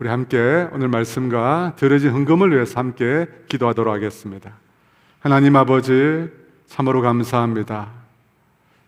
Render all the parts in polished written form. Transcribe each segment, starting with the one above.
우리 함께 오늘 말씀과 드려진 헌금을 위해서 함께 기도하도록 하겠습니다. 하나님 아버지, 참으로 감사합니다.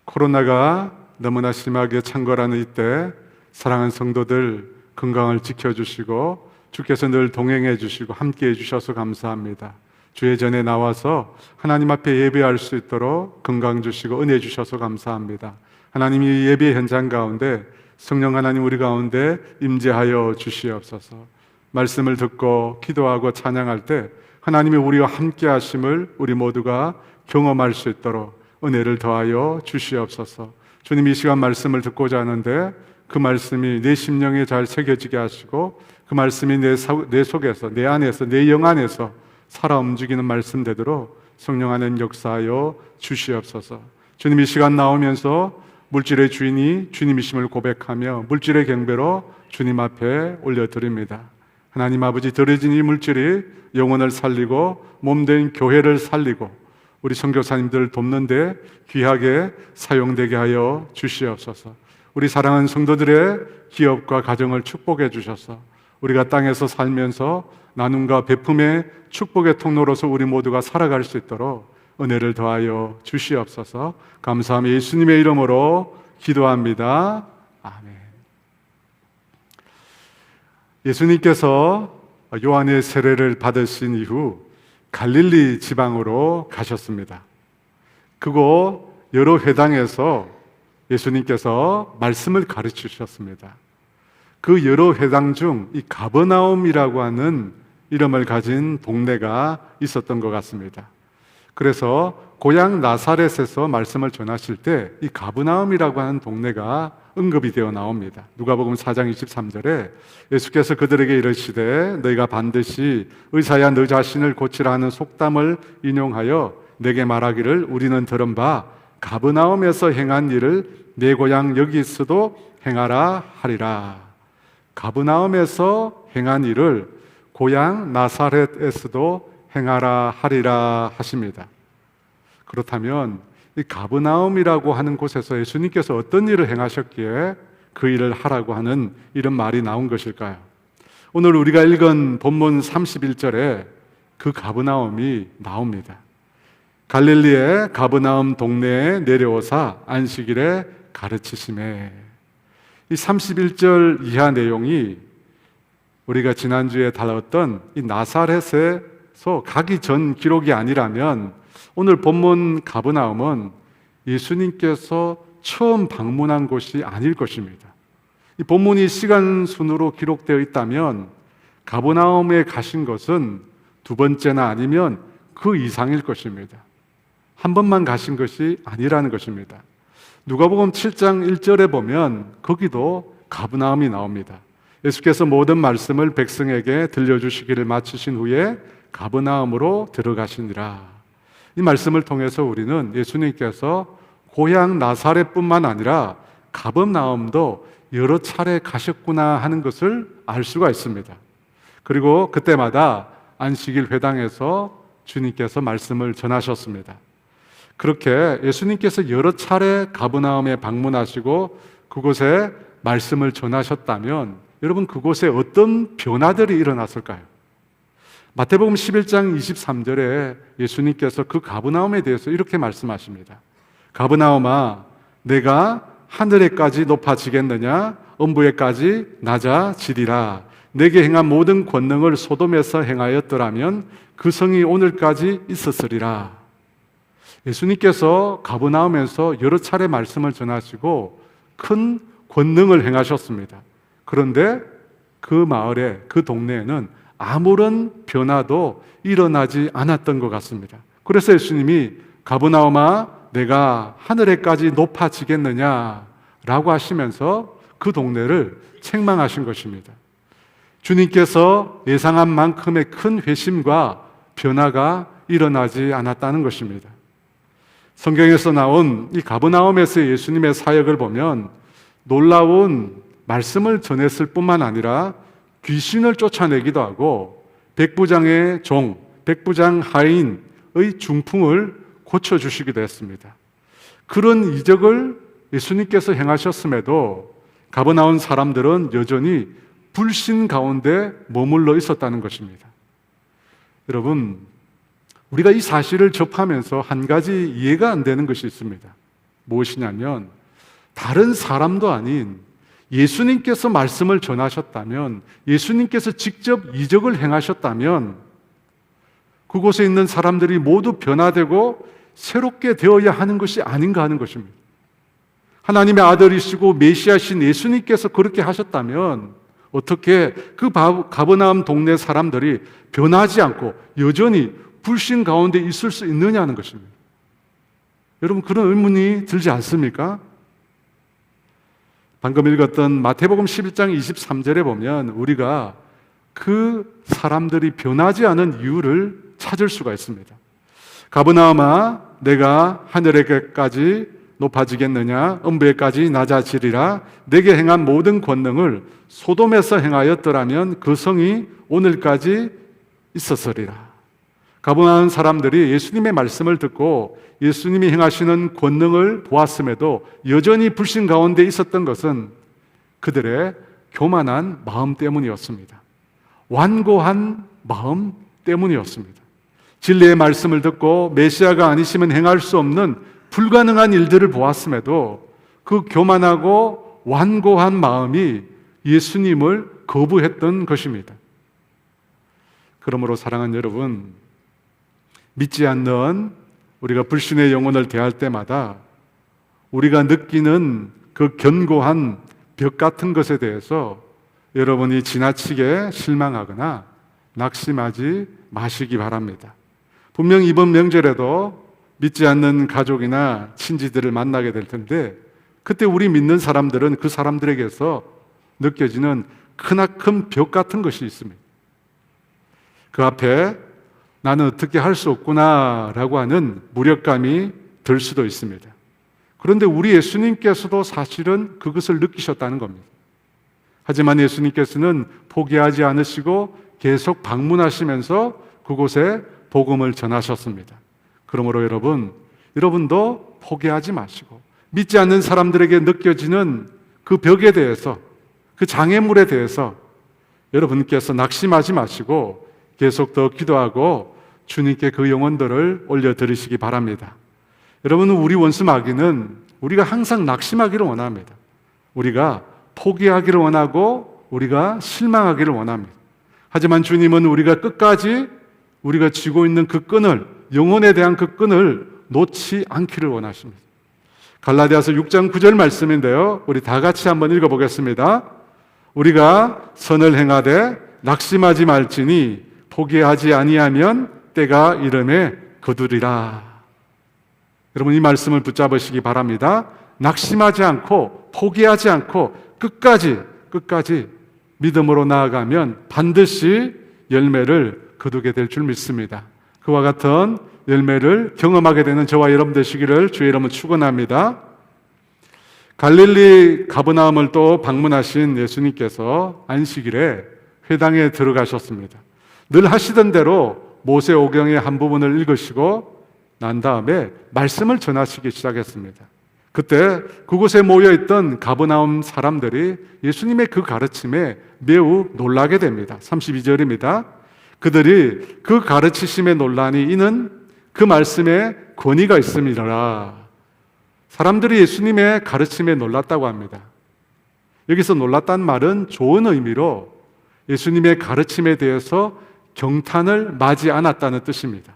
코로나가 너무나 심하게 창궐하는 이때 사랑하는 성도들 건강을 지켜주시고 주께서 늘 동행해 주시고 함께 해주셔서 감사합니다. 주의 전에 나와서 하나님 앞에 예배할 수 있도록 건강 주시고 은혜 주셔서 감사합니다. 하나님이 예배 현장 가운데 성령 하나님 우리 가운데 임재하여 주시옵소서. 말씀을 듣고 기도하고 찬양할 때 하나님이 우리와 함께 하심을 우리 모두가 경험할 수 있도록 은혜를 더하여 주시옵소서. 주님, 이 시간 말씀을 듣고자 하는데 그 말씀이 내 심령에 잘 새겨지게 하시고 그 말씀이 내 속에서, 내 안에서, 내 영 안에서 살아 움직이는 말씀 되도록 성령 하나님 역사하여 주시옵소서. 주님, 이 시간 나오면서 물질의 주인이 주님이심을 고백하며 물질의 경배로 주님 앞에 올려드립니다. 하나님 아버지, 드려진 이 물질이 영혼을 살리고 몸된 교회를 살리고 우리 선교사님들을 돕는데 귀하게 사용되게 하여 주시옵소서. 우리 사랑하는 성도들의 기업과 가정을 축복해 주셔서 우리가 땅에서 살면서 나눔과 베품의 축복의 통로로서 우리 모두가 살아갈 수 있도록 은혜를 더하여 주시옵소서. 감사하며 예수님의 이름으로 기도합니다. 아멘. 예수님께서 요한의 세례를 받으신 이후 갈릴리 지방으로 가셨습니다. 그곳 여러 회당에서 예수님께서 말씀을 가르치셨습니다. 그 여러 회당 중 이 가버나움이라고 하는 이름을 가진 동네가 있었던 것 같습니다. 그래서 고향 나사렛에서 말씀을 전하실 때 이 가버나움이라고 하는 동네가 언급이 되어 나옵니다. 누가복음 4장 23절에 예수께서 그들에게 이르시되 너희가 반드시 의사야 너 자신을 고치라 하는 속담을 인용하여 내게 말하기를 우리는 들은 바 가버나움에서 행한 일을 내 고향 여기서도 행하라 하리라. 가버나움에서 행한 일을 고향 나사렛에서도 행하라 하리라 하십니다. 그렇다면 이 가버나움이라고 하는 곳에서 예수님께서 어떤 일을 행하셨기에 그 일을 하라고 하는 이런 말이 나온 것일까요? 오늘 우리가 읽은 본문 31절에 그 가버나움이 나옵니다. 갈릴리의 가버나움 동네에 내려오사 안식일에 가르치심에. 이 31절 이하 내용이 우리가 지난주에 다뤘던 이 나사렛에서 가기 전 기록이 아니라면 오늘 본문 가버나움은 예수님께서 처음 방문한 곳이 아닐 것입니다. 이 본문이 시간 순으로 기록되어 있다면 가버나움에 가신 것은 두 번째나 아니면 그 이상일 것입니다. 한 번만 가신 것이 아니라는 것입니다. 누가복음 7장 1절에 보면 거기도 가버나움이 나옵니다. 예수께서 모든 말씀을 백성에게 들려주시기를 마치신 후에 가버나움으로 들어가시니라. 이 말씀을 통해서 우리는 예수님께서 고향 나사렛뿐만 아니라 가버나움도 여러 차례 가셨구나 하는 것을 알 수가 있습니다. 그리고 그때마다 안식일 회당에서 주님께서 말씀을 전하셨습니다. 그렇게 예수님께서 여러 차례 가버나움에 방문하시고 그곳에 말씀을 전하셨다면 여러분, 그곳에 어떤 변화들이 일어났을까요? 마태복음 11장 23절에 예수님께서 그 가버나움에 대해서 이렇게 말씀하십니다. 가버나움아, 내가 하늘에까지 높아지겠느냐? 음부에까지 낮아지리라. 내게 행한 모든 권능을 소돔에서 행하였더라면 그 성이 오늘까지 있었으리라. 예수님께서 가버나움에서 여러 차례 말씀을 전하시고 큰 권능을 행하셨습니다. 그런데 그 마을에, 그 동네에는 아무런 변화도 일어나지 않았던 것 같습니다. 그래서 예수님이 가버나움아, 내가 하늘에까지 높아지겠느냐 라고 하시면서 그 동네를 책망하신 것입니다. 주님께서 예상한 만큼의 큰 회심과 변화가 일어나지 않았다는 것입니다. 성경에서 나온 이 가버나움에서의 예수님의 사역을 보면 놀라운 말씀을 전했을 뿐만 아니라 귀신을 쫓아내기도 하고 백부장의 종, 백부장 하인의 중풍을 고쳐주시기도 했습니다. 그런 이적을 예수님께서 행하셨음에도 가버나움 사람들은 여전히 불신 가운데 머물러 있었다는 것입니다. 여러분, 우리가 이 사실을 접하면서 한 가지 이해가 안 되는 것이 있습니다. 무엇이냐면, 다른 사람도 아닌 예수님께서 말씀을 전하셨다면, 예수님께서 직접 이적을 행하셨다면 그곳에 있는 사람들이 모두 변화되고 새롭게 되어야 하는 것이 아닌가 하는 것입니다. 하나님의 아들이시고 메시아신 예수님께서 그렇게 하셨다면 어떻게 그 가버나움 동네 사람들이 변하지 않고 여전히 불신 가운데 있을 수 있느냐는 것입니다. 여러분, 그런 의문이 들지 않습니까? 방금 읽었던 마태복음 11장 23절에 보면 우리가 그 사람들이 변하지 않은 이유를 찾을 수가 있습니다. 가버나움아, 내가 하늘에까지 높아지겠느냐? 음부에까지 낮아지리라. 내게 행한 모든 권능을 소돔에서 행하였더라면 그 성이 오늘까지 있었으리라. 가버나움 사람들이 예수님의 말씀을 듣고 예수님이 행하시는 권능을 보았음에도 여전히 불신 가운데 있었던 것은 그들의 교만한 마음 때문이었습니다. 완고한 마음 때문이었습니다. 진리의 말씀을 듣고 메시아가 아니시면 행할 수 없는 불가능한 일들을 보았음에도 그 교만하고 완고한 마음이 예수님을 거부했던 것입니다. 그러므로 사랑하는 여러분, 믿지 않는 우리가 불신의 영혼을 대할 때마다 우리가 느끼는 그 견고한 벽 같은 것에 대해서 여러분이 지나치게 실망하거나 낙심하지 마시기 바랍니다. 분명 이번 명절에도 믿지 않는 가족이나 친지들을 만나게 될 텐데 그때 우리 믿는 사람들은 그 사람들에게서 느껴지는 크나큰 벽 같은 것이 있습니다. 그 앞에 나는 어떻게 할 수 없구나 라고 하는 무력감이 들 수도 있습니다. 그런데 우리 예수님께서도 사실은 그것을 느끼셨다는 겁니다. 하지만 예수님께서는 포기하지 않으시고 계속 방문하시면서 그곳에 복음을 전하셨습니다. 그러므로 여러분도 포기하지 마시고 믿지 않는 사람들에게 느껴지는 그 벽에 대해서, 그 장애물에 대해서 여러분께서 낙심하지 마시고 계속 더 기도하고 주님께 그 영혼들을 올려드리시기 바랍니다. 여러분, 우리 원수 마귀는 우리가 항상 낙심하기를 원합니다. 우리가 포기하기를 원하고 우리가 실망하기를 원합니다. 하지만 주님은 우리가 끝까지 우리가 쥐고 있는 그 끈을, 영혼에 대한 그 끈을 놓지 않기를 원하십니다. 갈라디아서 6장 9절 말씀인데요, 우리 다 같이 한번 읽어보겠습니다. 우리가 선을 행하되 낙심하지 말지니 포기하지 아니하면 때가 이름에 거두리라. 여러분, 이 말씀을 붙잡으시기 바랍니다. 낙심하지 않고 포기하지 않고 끝까지 믿음으로 나아가면 반드시 열매를 거두게 될 줄 믿습니다. 그와 같은 열매를 경험하게 되는 저와 여러분 되시기를 주의 이름으로 축원합니다. 갈릴리 가버나움을 또 방문하신 예수님께서 안식일에 회당에 들어가셨습니다. 늘 하시던 대로 모세오경의 한 부분을 읽으시고 난 다음에 말씀을 전하시기 시작했습니다. 그때 그곳에 모여있던 가버나움 사람들이 예수님의 그 가르침에 매우 놀라게 됩니다. 32절입니다. 그들이 그 가르치심에 놀라니 이는 그 말씀에 권위가 있음이라. 사람들이 예수님의 가르침에 놀랐다고 합니다. 여기서 놀랐다는 말은 좋은 의미로 예수님의 가르침에 대해서 경탄을 맞이 않았다는 뜻입니다.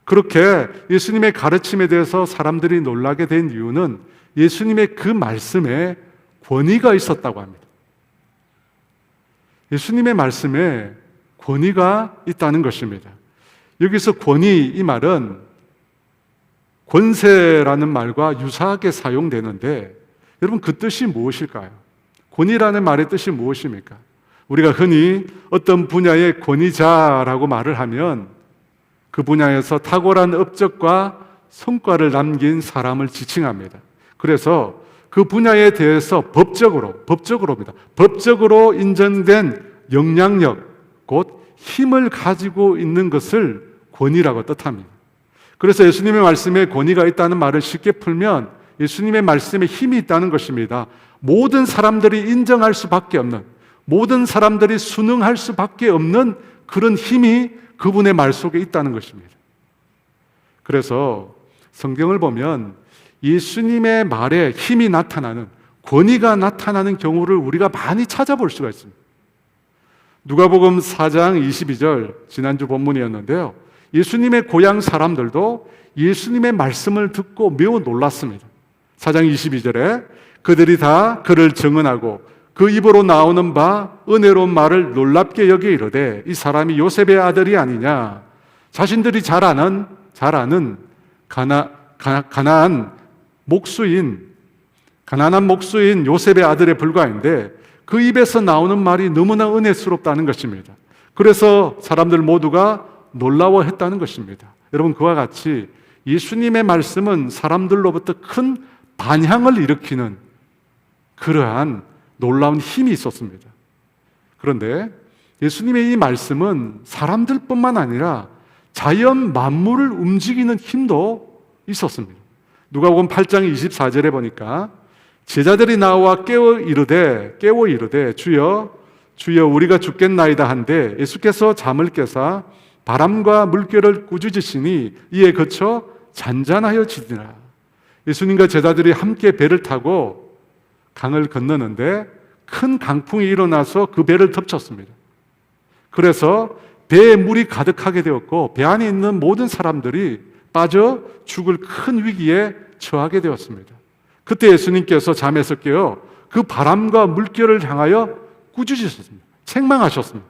그렇게 예수님의 가르침에 대해서 사람들이 놀라게 된 이유는 예수님의 그 말씀에 권위가 있었다고 합니다. 예수님의 말씀에 권위가 있다는 것입니다. 여기서 권위, 이 말은 권세라는 말과 유사하게 사용되는데 여러분, 그 뜻이 무엇일까요? 권위라는 말의 뜻이 무엇입니까? 우리가 흔히 어떤 분야의 권위자라고 말을 하면 그 분야에서 탁월한 업적과 성과를 남긴 사람을 지칭합니다. 그래서 그 분야에 대해서 법적으로입니다. 법적으로 인정된 영향력, 곧 힘을 가지고 있는 것을 권위라고 뜻합니다. 그래서 예수님의 말씀에 권위가 있다는 말을 쉽게 풀면 예수님의 말씀에 힘이 있다는 것입니다. 모든 사람들이 인정할 수밖에 없는, 모든 사람들이 순응할 수밖에 없는 그런 힘이 그분의 말 속에 있다는 것입니다. 그래서 성경을 보면 예수님의 말에 힘이 나타나는, 권위가 나타나는 경우를 우리가 많이 찾아볼 수가 있습니다. 누가복음 4장 22절, 지난주 본문이었는데요, 예수님의 고향 사람들도 예수님의 말씀을 듣고 매우 놀랐습니다. 4장 22절에 그들이 다 그를 증언하고 그 입으로 나오는 바 은혜로운 말을 놀랍게 여겨 이르되 이 사람이 요셉의 아들이 아니냐. 자신들이 잘 아는 가나안 목수인 요셉의 아들에 불과한데 그 입에서 나오는 말이 너무나 은혜스럽다는 것입니다. 그래서 사람들 모두가 놀라워했다는 것입니다. 여러분, 그와 같이 예수님의 말씀은 사람들로부터 큰 반향을 일으키는 그러한 놀라운 힘이 있었습니다. 그런데 예수님의 이 말씀은 사람들뿐만 아니라 자연 만물을 움직이는 힘도 있었습니다. 누가복음 8장 24절에 보니까 제자들이 나와 깨워 이르되 주여 우리가 죽겠나이다 한데 예수께서 잠을 깨사 바람과 물결을 꾸짖으시니 이에 그쳐 잔잔하여 지니라. 예수님과 제자들이 함께 배를 타고 강을 건너는데 큰 강풍이 일어나서 그 배를 덮쳤습니다. 그래서 배에 물이 가득하게 되었고 배 안에 있는 모든 사람들이 빠져 죽을 큰 위기에 처하게 되었습니다. 그때 예수님께서 잠에서 깨어 그 바람과 물결을 향하여 꾸짖으셨습니다. 책망하셨습니다.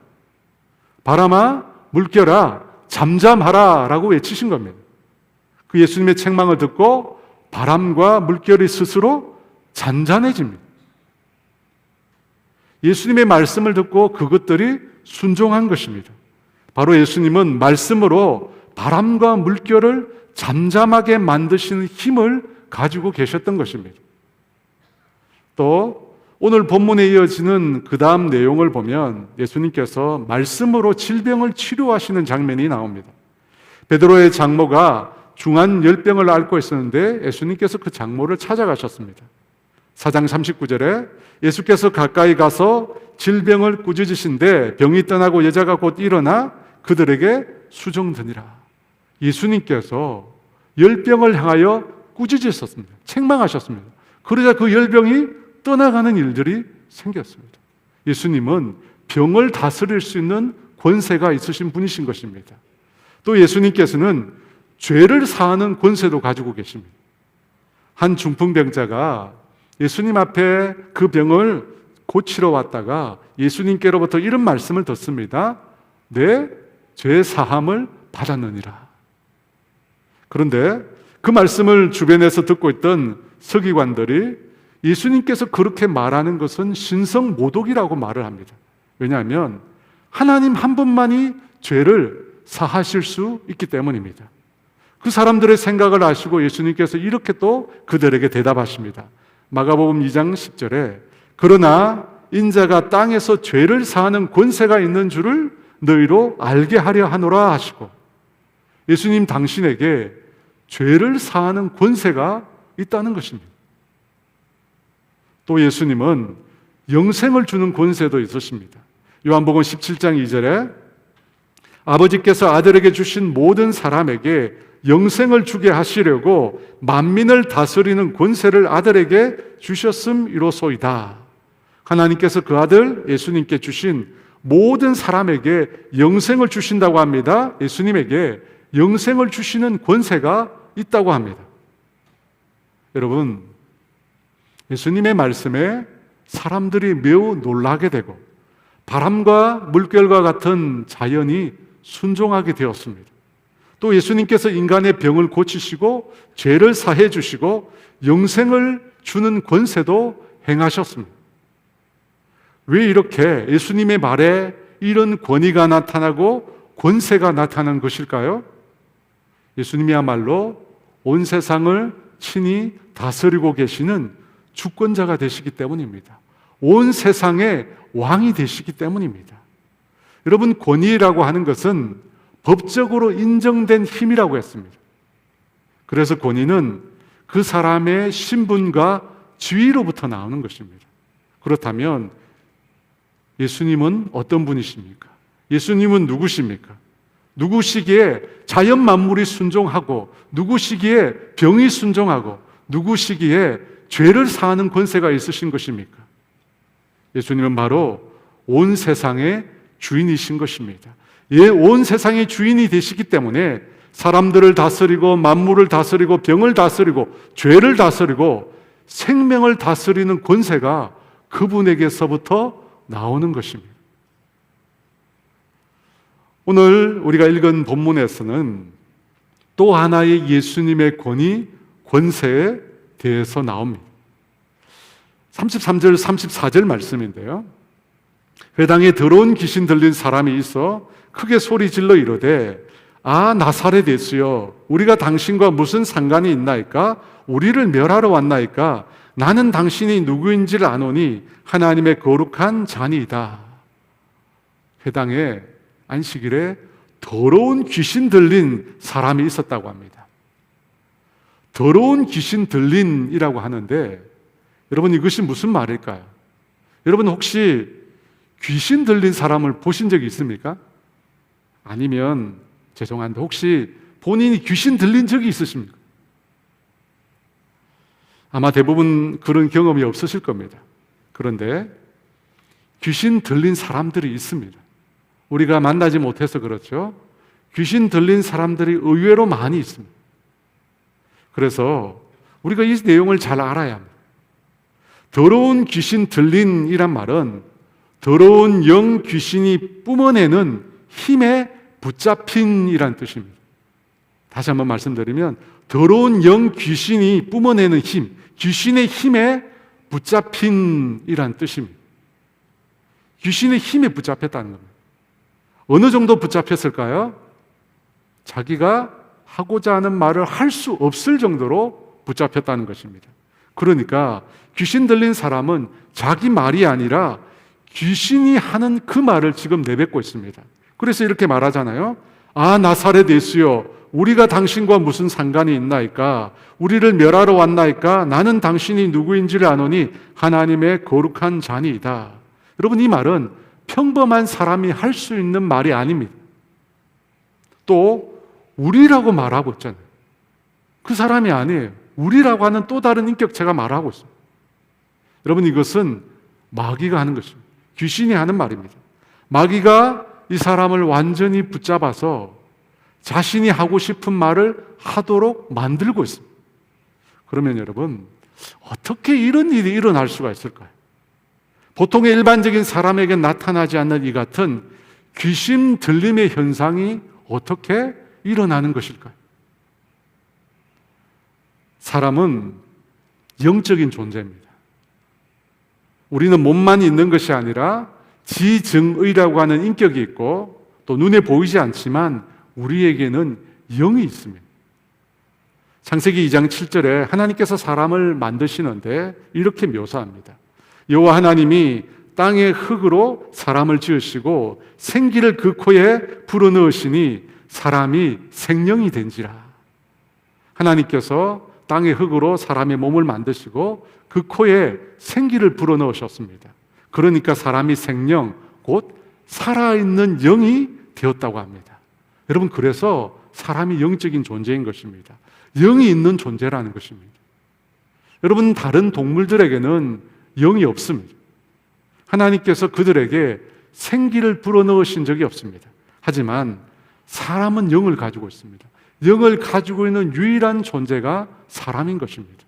바람아, 물결아, 잠잠하라 라고 외치신 겁니다. 그 예수님의 책망을 듣고 바람과 물결이 스스로 잔잔해집니다. 예수님의 말씀을 듣고 그것들이 순종한 것입니다. 바로 예수님은 말씀으로 바람과 물결을 잠잠하게 만드시는 힘을 가지고 계셨던 것입니다. 또 오늘 본문에 이어지는 그 다음 내용을 보면 예수님께서 말씀으로 질병을 치료하시는 장면이 나옵니다. 베드로의 장모가 중한 열병을 앓고 있었는데 예수님께서 그 장모를 찾아가셨습니다. 4장 39절에 예수께서 가까이 가서 질병을 꾸짖으신데 병이 떠나고 여자가 곧 일어나 그들에게 수종드니라. 예수님께서 열병을 향하여 꾸짖으셨습니다. 책망하셨습니다. 그러자 그 열병이 떠나가는 일들이 생겼습니다. 예수님은 병을 다스릴 수 있는 권세가 있으신 분이신 것입니다. 또 예수님께서는 죄를 사하는 권세도 가지고 계십니다. 한 중풍병자가 예수님 앞에 그 병을 고치러 왔다가 예수님께로부터 이런 말씀을 듣습니다. 내 죄 사함을 받았느니라. 그런데 그 말씀을 주변에서 듣고 있던 서기관들이 예수님께서 그렇게 말하는 것은 신성모독이라고 말을 합니다. 왜냐하면 하나님 한 분만이 죄를 사하실 수 있기 때문입니다. 그 사람들의 생각을 아시고 예수님께서 이렇게 또 그들에게 대답하십니다. 마가복음 2장 10절에 그러나 인자가 땅에서 죄를 사하는 권세가 있는 줄을 너희로 알게 하려 하노라 하시고, 예수님 당신에게 죄를 사하는 권세가 있다는 것입니다. 또 예수님은 영생을 주는 권세도 있으십니다. 요한복음 17장 2절에 아버지께서 아들에게 주신 모든 사람에게 영생을 주게 하시려고 만민을 다스리는 권세를 아들에게 주셨음이로소이다. 하나님께서 그 아들 예수님께 주신 모든 사람에게 영생을 주신다고 합니다. 예수님에게 영생을 주시는 권세가 있다고 합니다. 여러분, 예수님의 말씀에 사람들이 매우 놀라게 되고 바람과 물결과 같은 자연이 순종하게 되었습니다. 또 예수님께서 인간의 병을 고치시고 죄를 사해 주시고 영생을 주는 권세도 행하셨습니다. 왜 이렇게 예수님의 말에 이런 권위가 나타나고 권세가 나타난 것일까요? 예수님이야말로 온 세상을 친히 다스리고 계시는 주권자가 되시기 때문입니다. 온 세상의 왕이 되시기 때문입니다. 여러분, 권위라고 하는 것은 법적으로 인정된 힘이라고 했습니다. 그래서 권위는 그 사람의 신분과 지위로부터 나오는 것입니다. 그렇다면 예수님은 어떤 분이십니까? 예수님은 누구십니까? 누구시기에 자연 만물이 순종하고, 누구시기에 병이 순종하고, 누구시기에 죄를 사하는 권세가 있으신 것입니까? 예수님은 바로 온 세상의 주인이신 것입니다. 온 세상의 주인이 되시기 때문에 사람들을 다스리고 만물을 다스리고 병을 다스리고 죄를 다스리고 생명을 다스리는 권세가 그분에게서부터 나오는 것입니다. 오늘 우리가 읽은 본문에서는 또 하나의 예수님의 권위, 권세에 대해서 나옵니다. 33절, 34절 말씀인데요. 회당에 더러운 귀신 들린 사람이 있어 크게 소리 질러 이르되 아 나사렛 예수여 우리가 당신과 무슨 상관이 있나이까? 우리를 멸하러 왔나이까? 나는 당신이 누구인지를 아노니 하나님의 거룩한 자니이다. 회당에 안식일에 더러운 귀신 들린 사람이 있었다고 합니다. 더러운 귀신 들린이라고 하는데 여러분 이것이 무슨 말일까요? 여러분 혹시 귀신 들린 사람을 보신 적이 있습니까? 아니면 죄송한데 혹시 본인이 귀신 들린 적이 있으십니까? 아마 대부분 그런 경험이 없으실 겁니다. 그런데 귀신 들린 사람들이 있습니다. 우리가 만나지 못해서 그렇죠. 귀신 들린 사람들이 의외로 많이 있습니다. 그래서 우리가 이 내용을 잘 알아야 합니다. 더러운 귀신 들린이란 말은 더러운 영 귀신이 뿜어내는 힘에 붙잡힌이란 뜻입니다. 다시 한번 말씀드리면 더러운 영 귀신이 뿜어내는 힘, 귀신의 힘에 붙잡힌이란 뜻입니다. 귀신의 힘에 붙잡혔다는 겁니다. 어느 정도 붙잡혔을까요? 자기가 하고자 하는 말을 할 수 없을 정도로 붙잡혔다는 것입니다. 그러니까 귀신 들린 사람은 자기 말이 아니라 귀신이 하는 그 말을 지금 내뱉고 있습니다. 그래서 이렇게 말하잖아요. 아 나사렛 예수여 우리가 당신과 무슨 상관이 있나이까? 우리를 멸하러 왔나이까? 나는 당신이 누구인지를 아노니 하나님의 거룩한 자니이다. 여러분 이 말은 평범한 사람이 할 수 있는 말이 아닙니다. 또 우리라고 말하고 있잖아요. 그 사람이 아니에요. 우리라고 하는 또 다른 인격체가 말하고 있습니다. 여러분 이것은 마귀가 하는 것입니다. 귀신이 하는 말입니다. 마귀가 이 사람을 완전히 붙잡아서 자신이 하고 싶은 말을 하도록 만들고 있습니다. 그러면 여러분 어떻게 이런 일이 일어날 수가 있을까요? 보통의 일반적인 사람에게 나타나지 않는 이 같은 귀신 들림의 현상이 어떻게 일어나는 것일까요? 사람은 영적인 존재입니다. 우리는 몸만 있는 것이 아니라 지증의라고 하는 인격이 있고 또 눈에 보이지 않지만 우리에게는 영이 있습니다. 창세기 2장 7절에 하나님께서 사람을 만드시는데 이렇게 묘사합니다. 여호와 하나님이 땅의 흙으로 사람을 지으시고 생기를 그 코에 불어넣으시니 사람이 생명이 된지라. 하나님께서 땅의 흙으로 사람의 몸을 만드시고 그 코에 생기를 불어넣으셨습니다. 그러니까 사람이 생명, 곧 살아있는 영이 되었다고 합니다. 여러분 그래서 사람이 영적인 존재인 것입니다. 영이 있는 존재라는 것입니다. 여러분 다른 동물들에게는 영이 없습니다. 하나님께서 그들에게 생기를 불어넣으신 적이 없습니다. 하지만 사람은 영을 가지고 있습니다. 영을 가지고 있는 유일한 존재가 사람인 것입니다.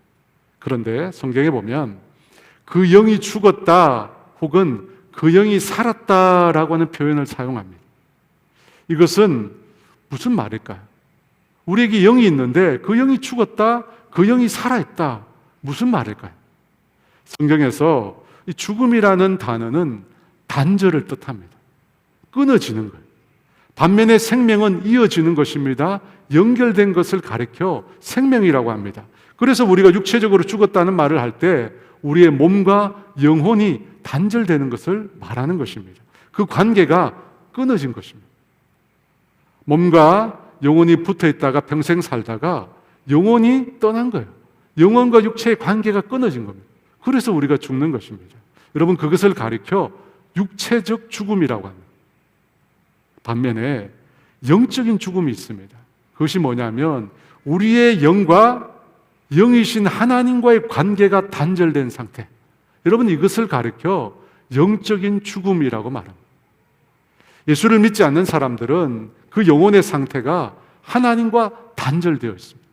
그런데 성경에 보면 그 영이 죽었다 혹은 그 영이 살았다라고 하는 표현을 사용합니다. 이것은 무슨 말일까요? 우리에게 영이 있는데 그 영이 죽었다, 그 영이 살아있다. 무슨 말일까요? 성경에서 이 죽음이라는 단어는 단절을 뜻합니다. 끊어지는 거예요. 반면에 생명은 이어지는 것입니다. 연결된 것을 가리켜 생명이라고 합니다. 그래서 우리가 육체적으로 죽었다는 말을 할 때 우리의 몸과 영혼이 단절되는 것을 말하는 것입니다. 그 관계가 끊어진 것입니다. 몸과 영혼이 붙어 있다가 평생 살다가 영혼이 떠난 거예요. 영혼과 육체의 관계가 끊어진 겁니다. 그래서 우리가 죽는 것입니다. 여러분 그것을 가리켜 육체적 죽음이라고 합니다. 반면에 영적인 죽음이 있습니다. 그것이 뭐냐면 우리의 영과 영이신 하나님과의 관계가 단절된 상태. 여러분, 이것을 가리켜 영적인 죽음이라고 말합니다. 예수를 믿지 않는 사람들은 그 영혼의 상태가 하나님과 단절되어 있습니다.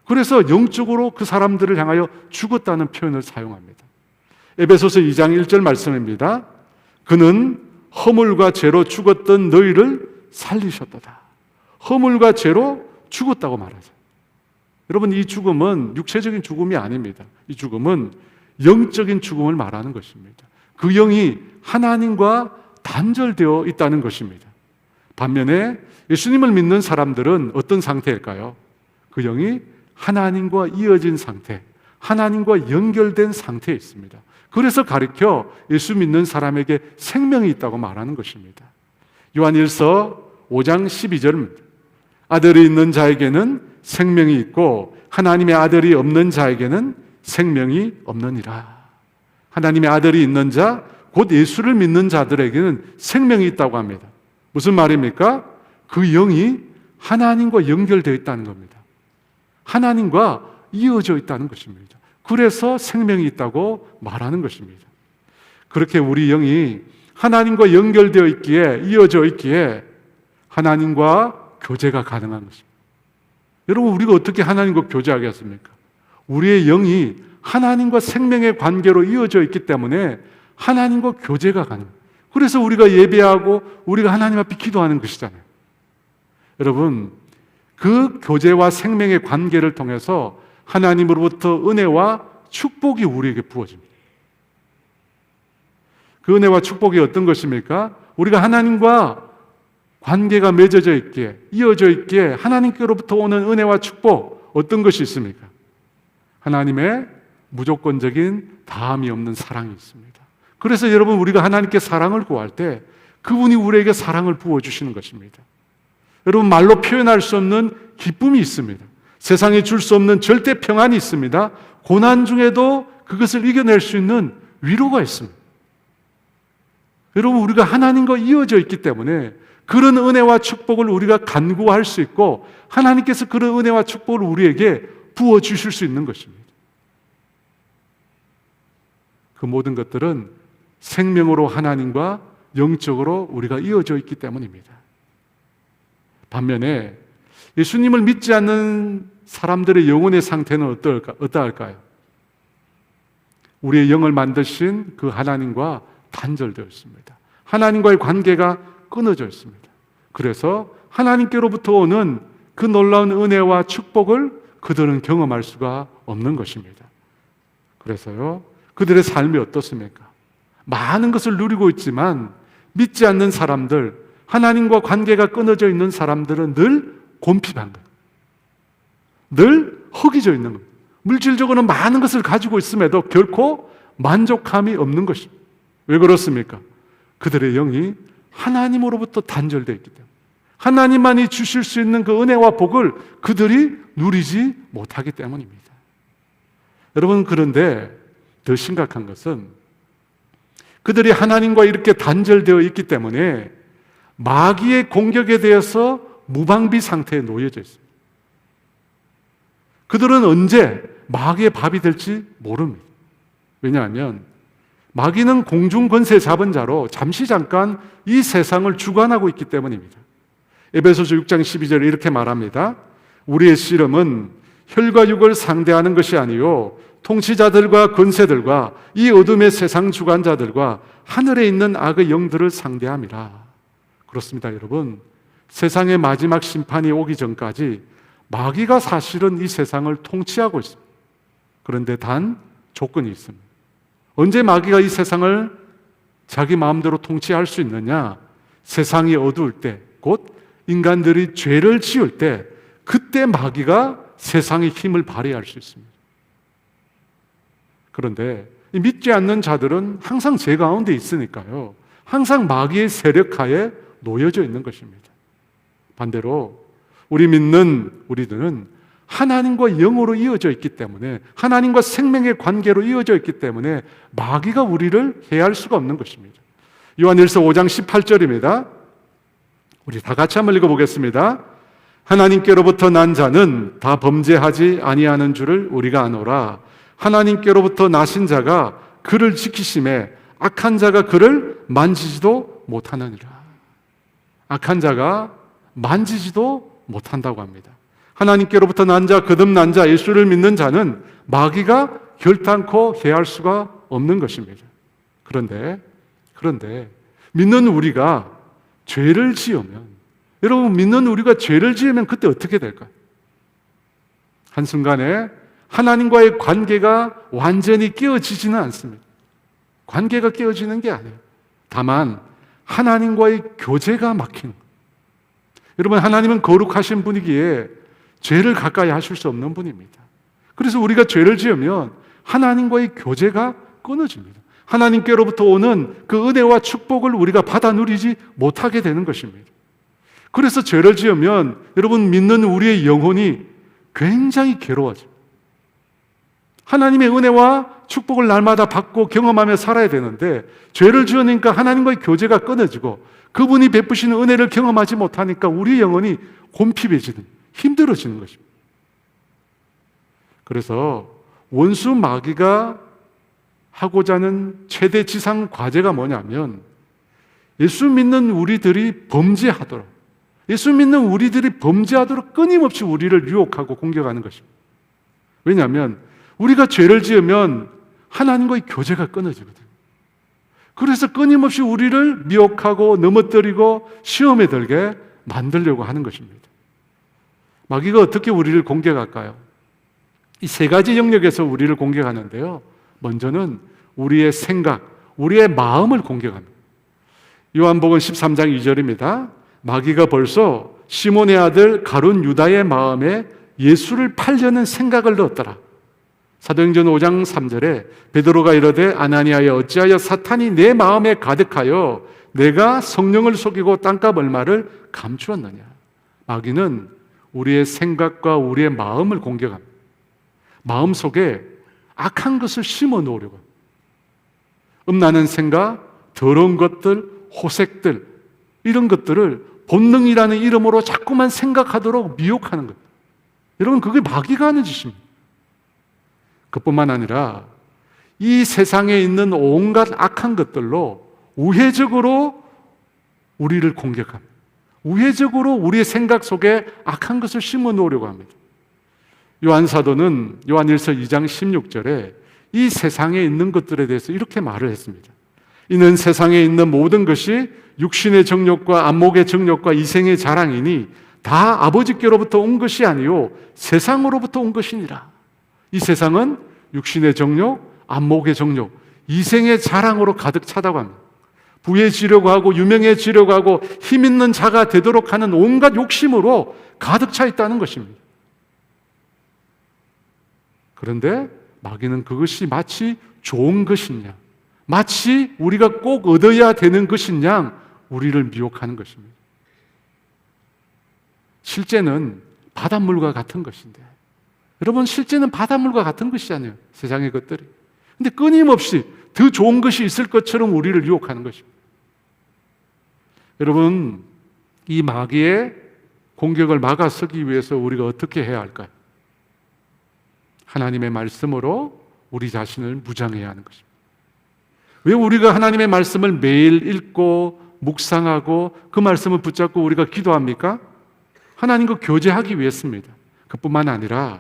그래서 영적으로 그 사람들을 향하여 죽었다는 표현을 사용합니다. 에베소서 2장 1절 말씀입니다. 그는 허물과 죄로 죽었던 너희를 살리셨도다. 허물과 죄로 죽었다고 말하죠. 여러분, 이 죽음은 육체적인 죽음이 아닙니다. 이 죽음은 영적인 죽음을 말하는 것입니다. 그 영이 하나님과 단절되어 있다는 것입니다. 반면에 예수님을 믿는 사람들은 어떤 상태일까요? 그 영이 하나님과 이어진 상태, 하나님과 연결된 상태에 있습니다. 그래서 가리켜 예수 믿는 사람에게 생명이 있다고 말하는 것입니다. 요한일서 5장 12절입니다. 아들이 있는 자에게는 생명이 있고 하나님의 아들이 없는 자에게는 생명이 없느니라. 하나님의 아들이 있는 자, 곧 예수를 믿는 자들에게는 생명이 있다고 합니다. 무슨 말입니까? 그 영이 하나님과 연결되어 있다는 겁니다. 하나님과 이어져 있다는 것입니다. 그래서 생명이 있다고 말하는 것입니다. 그렇게 우리 영이 하나님과 연결되어 있기에, 이어져 있기에 하나님과 교제가 가능한 것입니다. 여러분, 우리가 어떻게 하나님과 교제하겠습니까? 우리의 영이 하나님과 생명의 관계로 이어져 있기 때문에 하나님과 교제가 가능합니다. 그래서 우리가 예배하고 우리가 하나님 앞에 기도하는 것이잖아요. 여러분, 그 교제와 생명의 관계를 통해서 하나님으로부터 은혜와 축복이 우리에게 부어집니다. 그 은혜와 축복이 어떤 것입니까? 우리가 하나님과 관계가 맺어져 있기에, 이어져 있기에 하나님께로부터 오는 은혜와 축복, 어떤 것이 있습니까? 하나님의 무조건적인 다함이 없는 사랑이 있습니다. 그래서 여러분, 우리가 하나님께 사랑을 구할 때 그분이 우리에게 사랑을 부어주시는 것입니다. 여러분, 말로 표현할 수 없는 기쁨이 있습니다. 세상에 줄 수 없는 절대 평안이 있습니다. 고난 중에도 그것을 이겨낼 수 있는 위로가 있습니다. 여러분, 우리가 하나님과 이어져 있기 때문에 그런 은혜와 축복을 우리가 간구할 수 있고 하나님께서 그런 은혜와 축복을 우리에게 부어주실 수 있는 것입니다. 그 모든 것들은 생명으로 하나님과 영적으로 우리가 이어져 있기 때문입니다. 반면에 예수님을 믿지 않는 사람들의 영혼의 상태는 어떠할까요? 우리의 영을 만드신 그 하나님과 단절되어 있습니다. 하나님과의 관계가 끊어져 있습니다. 그래서 하나님께로부터 오는 그 놀라운 은혜와 축복을 그들은 경험할 수가 없는 것입니다. 그래서요, 그들의 삶이 어떻습니까? 많은 것을 누리고 있지만 믿지 않는 사람들, 하나님과 관계가 끊어져 있는 사람들은 늘 곤핍한 거예요. 늘 허기져 있는 겁니다. 물질적으로는 많은 것을 가지고 있음에도 결코 만족함이 없는 것입니다. 왜 그렇습니까? 그들의 영이 하나님으로부터 단절되어 있기 때문에 하나님만이 주실 수 있는 그 은혜와 복을 그들이 누리지 못하기 때문입니다. 여러분, 그런데 더 심각한 것은 그들이 하나님과 이렇게 단절되어 있기 때문에 마귀의 공격에 대해서 무방비 상태에 놓여져 있습니다. 그들은 언제 마귀의 밥이 될지 모릅니다. 왜냐하면 마귀는 공중 권세 잡은 자로 잠시 잠깐 이 세상을 주관하고 있기 때문입니다. 에베소서 6장 12절에 이렇게 말합니다. 우리의 씨름은 혈과 육을 상대하는 것이 아니요 통치자들과 권세들과 이 어둠의 세상 주관자들과 하늘에 있는 악의 영들을 상대함이라. 그렇습니다, 여러분. 세상의 마지막 심판이 오기 전까지 마귀가 사실은 이 세상을 통치하고 있습니다. 그런데 단 조건이 있습니다. 언제 마귀가 이 세상을 자기 마음대로 통치할 수 있느냐? 세상이 어두울 때, 곧 인간들이 죄를 지을 때, 그때 마귀가 세상의 힘을 발휘할 수 있습니다. 그런데 믿지 않는 자들은 항상 죄 가운데 있으니까요, 항상 마귀의 세력하에 놓여져 있는 것입니다. 반대로 우리 믿는 우리들은 하나님과 영으로 이어져 있기 때문에, 하나님과 생명의 관계로 이어져 있기 때문에 마귀가 우리를 해할 수가 없는 것입니다. 요한일서 5장 18절입니다. 우리 다 같이 한번 읽어보겠습니다. 하나님께로부터 난 자는 다 범죄하지 아니하는 줄을 우리가 아노라. 하나님께로부터 나신 자가 그를 지키심에 악한 자가 그를 만지지도 못하느니라. 악한 자가 만지지도 못한다고 합니다. 하나님께로부터 난 자, 거듭난 자, 예수를 믿는 자는 마귀가 결단코 해할 수가 없는 것입니다. 그런데 믿는 우리가 죄를 지으면, 여러분, 믿는 우리가 죄를 지으면 그때 어떻게 될까요? 한순간에 하나님과의 관계가 완전히 깨어지지는 않습니다. 관계가 깨어지는 게 아니에요. 다만 하나님과의 교제가 막히는 거예요. 여러분, 하나님은 거룩하신 분이기에 죄를 가까이 하실 수 없는 분입니다. 그래서 우리가 죄를 지으면 하나님과의 교제가 끊어집니다. 하나님께로부터 오는 그 은혜와 축복을 우리가 받아 누리지 못하게 되는 것입니다. 그래서 죄를 지으면 여러분, 믿는 우리의 영혼이 굉장히 괴로워집니다. 하나님의 은혜와 축복을 날마다 받고 경험하며 살아야 되는데 죄를 지으니까 하나님과의 교제가 끊어지고 그분이 베푸시는 은혜를 경험하지 못하니까 우리 영혼이 곤핍해지는, 힘들어지는 것입니다. 그래서 원수 마귀가 하고자 하는 최대 지상 과제가 뭐냐면 예수 믿는 우리들이 범죄하도록, 예수 믿는 우리들이 범죄하도록 끊임없이 우리를 유혹하고 공격하는 것입니다. 왜냐하면 우리가 죄를 지으면 하나님과의 교제가 끊어지거든요. 그래서 끊임없이 우리를 미혹하고 넘어뜨리고 시험에 들게 만들려고 하는 것입니다. 마귀가 어떻게 우리를 공격할까요? 이 세 가지 영역에서 우리를 공격하는데요. 먼저는 우리의 생각, 우리의 마음을 공격합니다. 요한복음 13장 2절입니다. 마귀가 벌써 시몬의 아들 가룟 유다의 마음에 예수를 팔려는 생각을 넣었더라. 사도행전 5장 3절에 베드로가 이르되 아나니아여 어찌하여 사탄이 내 마음에 가득하여 내가 성령을 속이고 땅값 얼마를 감추었느냐. 마귀는 우리의 생각과 우리의 마음을 공격합니다. 마음 속에 악한 것을 심어 놓으려고 합니다. 음란한 생각, 더러운 것들, 호색들, 이런 것들을 본능이라는 이름으로 자꾸만 생각하도록 미혹하는 것. 여러분, 그게 마귀가 하는 짓입니다. 그뿐만 아니라 이 세상에 있는 온갖 악한 것들로 우회적으로 우리를 공격합니다. 우회적으로 우리의 생각 속에 악한 것을 심어 놓으려고 합니다. 요한 사도는 요한일서 2장 16절에 이 세상에 있는 것들에 대해서 이렇게 말을 했습니다. 이는 세상에 있는 모든 것이 육신의 정욕과 안목의 정욕과 이생의 자랑이니 다 아버지께로부터 온 것이 아니요 세상으로부터 온 것이니라. 이 세상은 육신의 정욕, 안목의 정욕, 이생의 자랑으로 가득 차다고 합니다. 부해지려고 하고 유명해지려고 하고 힘 있는 자가 되도록 하는 온갖 욕심으로 가득 차 있다는 것입니다. 그런데 마귀는 그것이 마치 좋은 것이냐, 마치 우리가 꼭 얻어야 되는 것이냐 우리를 미혹하는 것입니다. 실제는 바닷물과 같은 것인데, 여러분, 실제는 바닷물과 같은 것이 아니에요, 세상의 것들이. 근데 끊임없이 더 좋은 것이 있을 것처럼 우리를 유혹하는 것입니다. 여러분, 이 마귀의 공격을 막아서기 위해서 우리가 어떻게 해야 할까요? 하나님의 말씀으로 우리 자신을 무장해야 하는 것입니다. 왜 우리가 하나님의 말씀을 매일 읽고 묵상하고 그 말씀을 붙잡고 우리가 기도합니까? 하나님과 교제하기 위해서입니다. 그뿐만 아니라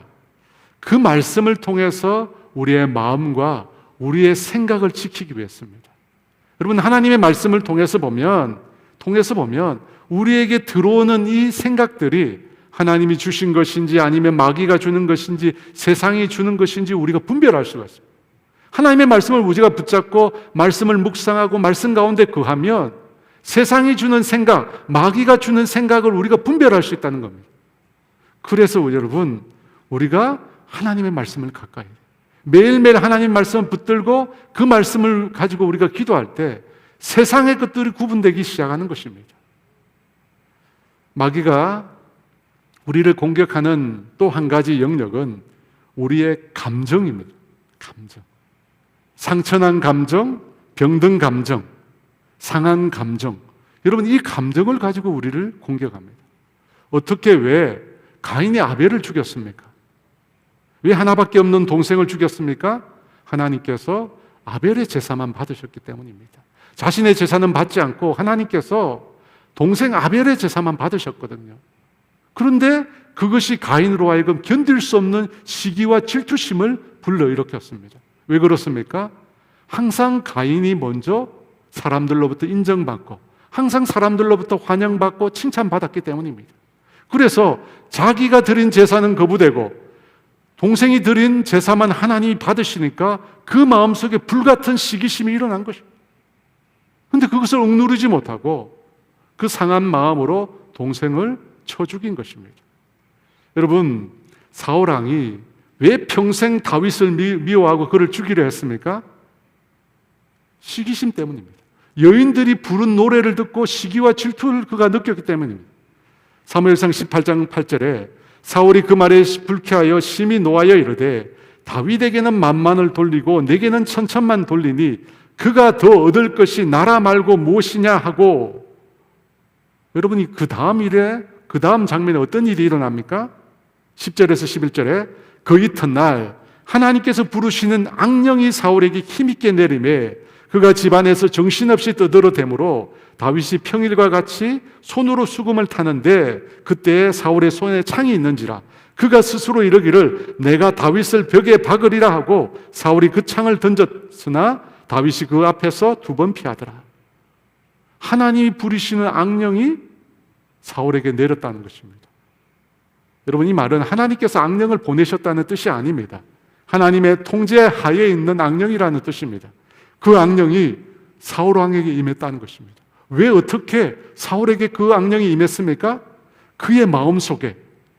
그 말씀을 통해서 우리의 마음과 우리의 생각을 지키기 위해서입니다. 여러분, 하나님의 말씀을 통해서 보면 우리에게 들어오는 이 생각들이 하나님이 주신 것인지 아니면 마귀가 주는 것인지 세상이 주는 것인지 우리가 분별할 수가 있습니다. 하나님의 말씀을 우리가 붙잡고 말씀을 묵상하고 말씀 가운데 거하면 세상이 주는 생각, 마귀가 주는 생각을 우리가 분별할 수 있다는 겁니다. 그래서 여러분, 우리가 하나님의 말씀을 가까이 해요. 매일매일 하나님 말씀을 붙들고 그 말씀을 가지고 우리가 기도할 때 세상의 것들이 구분되기 시작하는 것입니다. 마귀가 우리를 공격하는 또 한 가지 영역은 우리의 감정입니다. 감정. 상처난 감정, 병든 감정, 상한 감정. 여러분, 이 감정을 가지고 우리를 공격합니다. 어떻게 왜 가인이 아벨을 죽였습니까? 왜 하나밖에 없는 동생을 죽였습니까? 하나님께서 아벨의 제사만 받으셨기 때문입니다. 자신의 제사는 받지 않고 하나님께서 동생 아벨의 제사만 받으셨거든요. 그런데 그것이 가인으로 하여금 견딜 수 없는 시기와 질투심을 불러일으켰습니다. 왜 그렇습니까? 항상 가인이 먼저 사람들로부터 인정받고 항상 사람들로부터 환영받고 칭찬받았기 때문입니다. 그래서 자기가 드린 제사는 거부되고 동생이 드린 제사만 하나님이 받으시니까 그 마음속에 불같은 시기심이 일어난 것입니다. 그런데 그것을 억누르지 못하고 그 상한 마음으로 동생을 쳐 죽인 것입니다. 여러분, 사울왕이 왜 평생 다윗을 미워하고 그를 죽이려 했습니까? 시기심 때문입니다. 여인들이 부른 노래를 듣고 시기와 질투를 그가 느꼈기 때문입니다. 사무엘상 18장 8절에 사울이 그 말에 불쾌하여 심히 노하여 이르되 다윗에게는 만만을 돌리고 내게는 천천만 돌리니 그가 더 얻을 것이 나라 말고 무엇이냐 하고, 여러분이 그 다음 일에 그 다음 장면에 어떤 일이 일어납니까? 10절에서 11절에 그 이튿날 하나님께서 부르시는 악령이 사울에게 힘있게 내림에 그가 집안에서 정신없이 떠들어대므로 다윗이 평일과 같이 손으로 수금을 타는데 그때 사울의 손에 창이 있는지라 그가 스스로 이르기를 내가 다윗을 벽에 박으리라 하고 사울이 그 창을 던졌으나 다윗이 그 앞에서 2번 피하더라. 하나님이 부리시는 악령이 사울에게 내렸다는 것입니다. 여러분, 이 말은 하나님께서 악령을 보내셨다는 뜻이 아닙니다. 하나님의 통제 하에 있는 악령이라는 뜻입니다. 그 악령이 사울 왕에게 임했다는 것입니다. 왜 어떻게 사울에게 그 악령이 임했습니까? 그의 마음속에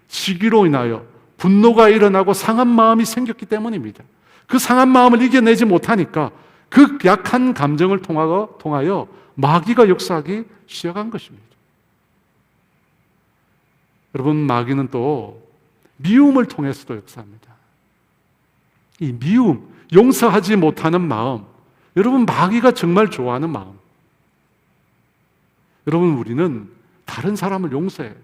시기로 인하여 분노가 일어나고 상한 마음이 생겼기 때문입니다. 그 상한 마음을 이겨내지 못하니까 그 약한 감정을 통하여 마귀가 역사하기 시작한 것입니다. 여러분, 마귀는 또 미움을 통해서도 역사합니다. 이 미움, 용서하지 못하는 마음, 여러분, 마귀가 정말 좋아하는 마음. 여러분, 우리는 다른 사람을 용서해요.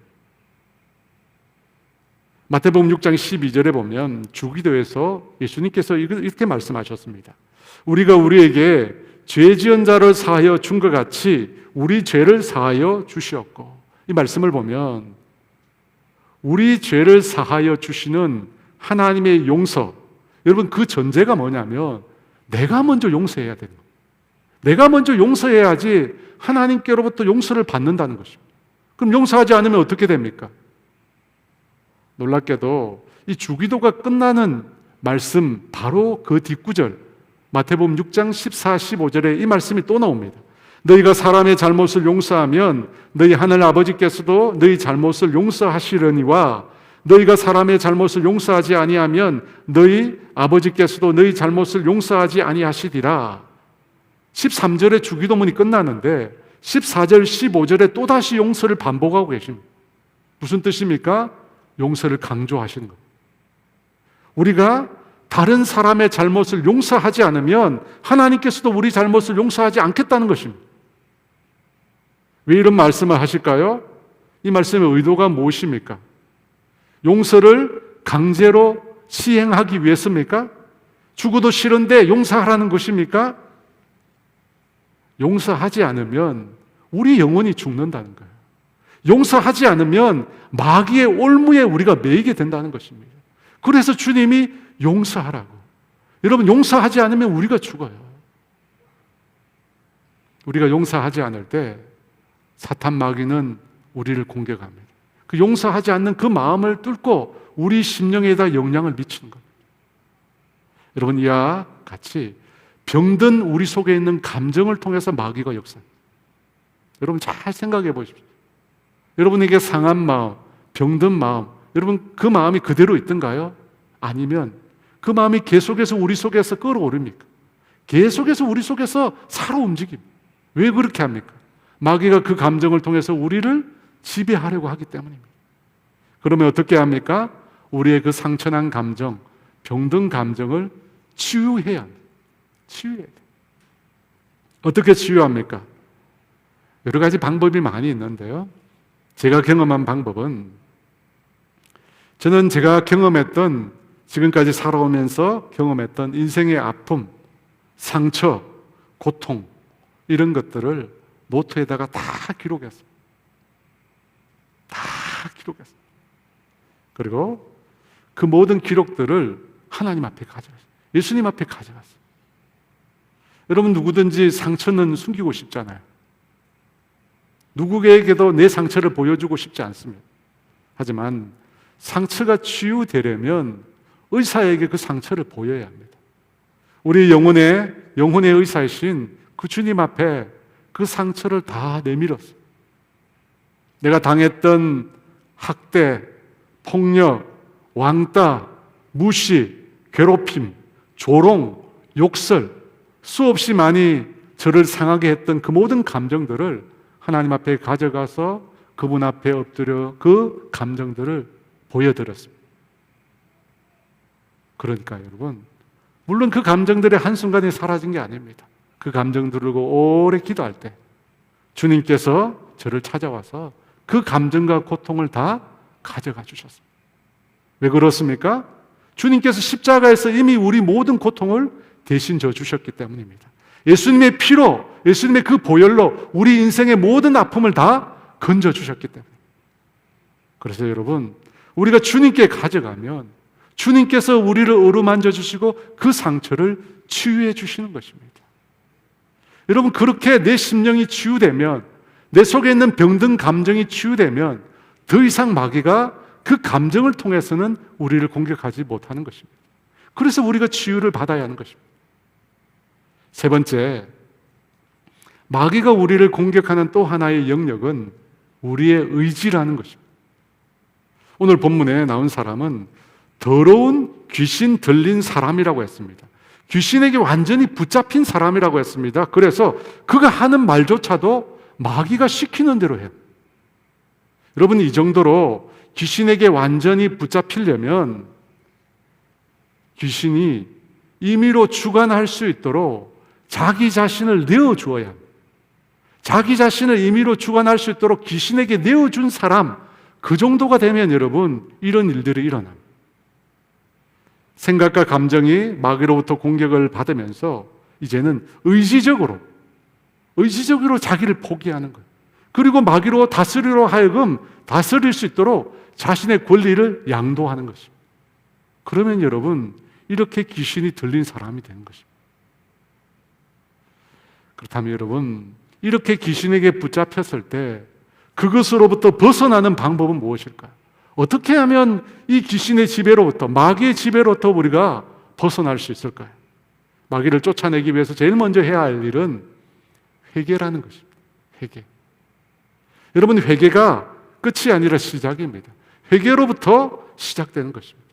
마태복음 6장 12절에 보면 주기도에서 예수님께서 이렇게 말씀하셨습니다. 우리가 우리에게 죄 지은 자를 사하여 준 것 같이 우리 죄를 사하여 주시옵고, 이 말씀을 보면 우리 죄를 사하여 주시는 하나님의 용서, 여러분, 그 전제가 뭐냐면 내가 먼저 용서해야 되는 거예요. 내가 먼저 용서해야지 하나님께로부터 용서를 받는다는 것입니다. 그럼 용서하지 않으면 어떻게 됩니까? 놀랍게도 이 주기도가 끝나는 말씀 바로 그 뒷구절 마태복음 6장 14, 15절에 이 말씀이 또 나옵니다. 너희가 사람의 잘못을 용서하면 너희 하늘 아버지께서도 너희 잘못을 용서하시려니와 너희가 사람의 잘못을 용서하지 아니하면 너희 아버지께서도 너희 잘못을 용서하지 아니하시리라. 13절에 주기도문이 끝나는데 14절, 15절에 또다시 용서를 반복하고 계십니다. 무슨 뜻입니까? 용서를 강조하시는 거예요. 우리가 다른 사람의 잘못을 용서하지 않으면 하나님께서도 우리 잘못을 용서하지 않겠다는 것입니다. 왜 이런 말씀을 하실까요? 이 말씀의 의도가 무엇입니까? 용서를 강제로 시행하기 위해서입니까? 죽어도 싫은데 용서하라는 것입니까? 용서하지 않으면 우리 영혼이 죽는다는 거예요. 용서하지 않으면 마귀의 올무에 우리가 매이게 된다는 것입니다. 그래서 주님이 용서하라고. 여러분, 용서하지 않으면 우리가 죽어요. 우리가 용서하지 않을 때 사탄 마귀는 우리를 공격합니다. 그 용서하지 않는 그 마음을 뚫고 우리 심령에다 영향을 미치는 겁니다. 여러분, 이와 같이 병든 우리 속에 있는 감정을 통해서 마귀가 역사합니다. 여러분, 잘 생각해 보십시오. 여러분에게 상한 마음, 병든 마음, 여러분 그 마음이 그대로 있던가요? 아니면 그 마음이 계속해서 우리 속에서 끌어오릅니까? 계속해서 우리 속에서 살아 움직입니다. 왜 그렇게 합니까? 마귀가 그 감정을 통해서 우리를 지배하려고 하기 때문입니다. 그러면 어떻게 합니까? 우리의 그 상처난 감정, 병든 감정을 치유해야 합니다. 치유해야 돼요. 어떻게 치유합니까? 여러 가지 방법이 많이 있는데요. 제가 경험한 방법은, 저는 제가 경험했던, 지금까지 살아오면서 경험했던 인생의 아픔, 상처, 고통, 이런 것들을 노트에다가 다 기록했어요. 다 기록했어요. 그리고 그 모든 기록들을 하나님 앞에 가져갔어요. 예수님 앞에 가져갔어요. 여러분, 누구든지 상처는 숨기고 싶잖아요. 누구에게도 내 상처를 보여주고 싶지 않습니다. 하지만 상처가 치유되려면 의사에게 그 상처를 보여야 합니다. 우리 영혼의 의사이신 그 주님 앞에 그 상처를 다 내밀었어요. 내가 당했던 학대, 폭력, 왕따, 무시, 괴롭힘, 조롱, 욕설, 수없이 많이 저를 상하게 했던 그 모든 감정들을 하나님 앞에 가져가서 그분 앞에 엎드려 그 감정들을 보여드렸습니다. 그러니까 여러분, 물론 그 감정들이 한순간에 사라진 게 아닙니다. 그 감정들을 두고 오래 기도할 때 주님께서 저를 찾아와서 그 감정과 고통을 다 가져가 주셨습니다. 왜 그렇습니까? 주님께서 십자가에서 이미 우리 모든 고통을 대신 져 주셨기 때문입니다. 예수님의 피로, 예수님의 그 보혈로 우리 인생의 모든 아픔을 다 건져 주셨기 때문에. 그래서 여러분, 우리가 주님께 가져가면 주님께서 우리를 어루만져 주시고 그 상처를 치유해 주시는 것입니다. 여러분, 그렇게 내 심령이 치유되면, 내 속에 있는 병든 감정이 치유되면 더 이상 마귀가 그 감정을 통해서는 우리를 공격하지 못하는 것입니다. 그래서 우리가 치유를 받아야 하는 것입니다. 세 번째, 마귀가 우리를 공격하는 또 하나의 영역은 우리의 의지라는 것입니다. 오늘 본문에 나온 사람은 더러운 귀신 들린 사람이라고 했습니다. 귀신에게 완전히 붙잡힌 사람이라고 했습니다. 그래서 그가 하는 말조차도 마귀가 시키는 대로 해요. 여러분, 이 정도로 귀신에게 완전히 붙잡히려면 귀신이 임의로 주관할 수 있도록 자기 자신을 내어주어야 합니다. 자기 자신을 임의로 주관할 수 있도록 귀신에게 내어준 사람, 그 정도가 되면 여러분, 이런 일들이 일어납니다. 생각과 감정이 마귀로부터 공격을 받으면서 이제는 의지적으로 자기를 포기하는 거예요. 그리고 마귀로 다스리려 하여금 다스릴 수 있도록 자신의 권리를 양도하는 것입니다. 그러면 여러분, 이렇게 귀신이 들린 사람이 되는 것입니다. 그렇다면 여러분, 이렇게 귀신에게 붙잡혔을 때 그것으로부터 벗어나는 방법은 무엇일까요? 어떻게 하면 이 귀신의 지배로부터, 마귀의 지배로부터 우리가 벗어날 수 있을까요? 마귀를 쫓아내기 위해서 제일 먼저 해야 할 일은 회개라는 것입니다. 회개. 여러분, 회개가 끝이 아니라 시작입니다. 회개로부터 시작되는 것입니다.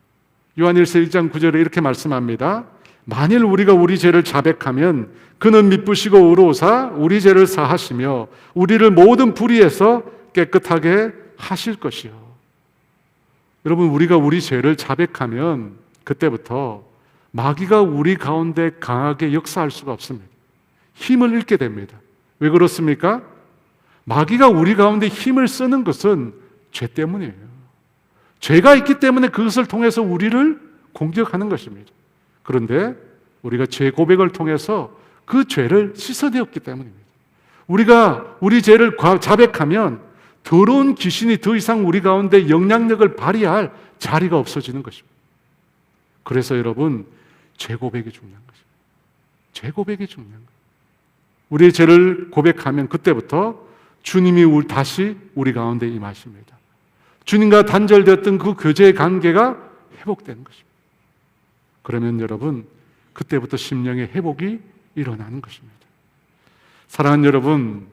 요한일서 1장 9절에 이렇게 말씀합니다. 만일 우리가 우리 죄를 자백하면 그는 미쁘시고 의로우사 우리 죄를 사하시며 우리를 모든 불의에서 깨끗하게 하실 것이요. 여러분, 우리가 우리 죄를 자백하면 그때부터 마귀가 우리 가운데 강하게 역사할 수가 없습니다. 힘을 잃게 됩니다. 왜 그렇습니까? 마귀가 우리 가운데 힘을 쓰는 것은 죄 때문이에요. 죄가 있기 때문에 그것을 통해서 우리를 공격하는 것입니다. 그런데 우리가 죄 고백을 통해서 그 죄를 씻어내었기 때문입니다. 우리가 우리 죄를 자백하면 더러운 귀신이 더 이상 우리 가운데 영향력을 발휘할 자리가 없어지는 것입니다. 그래서 여러분, 죄 고백이 중요한 것입니다. 죄 고백이 중요한 거예요. 우리의 죄를 고백하면 그때부터 주님이 다시 우리 가운데 임하십니다. 주님과 단절되었던 그 교제의 관계가 회복되는 것입니다. 그러면 여러분, 그때부터 심령의 회복이 일어나는 것입니다. 사랑하는 여러분,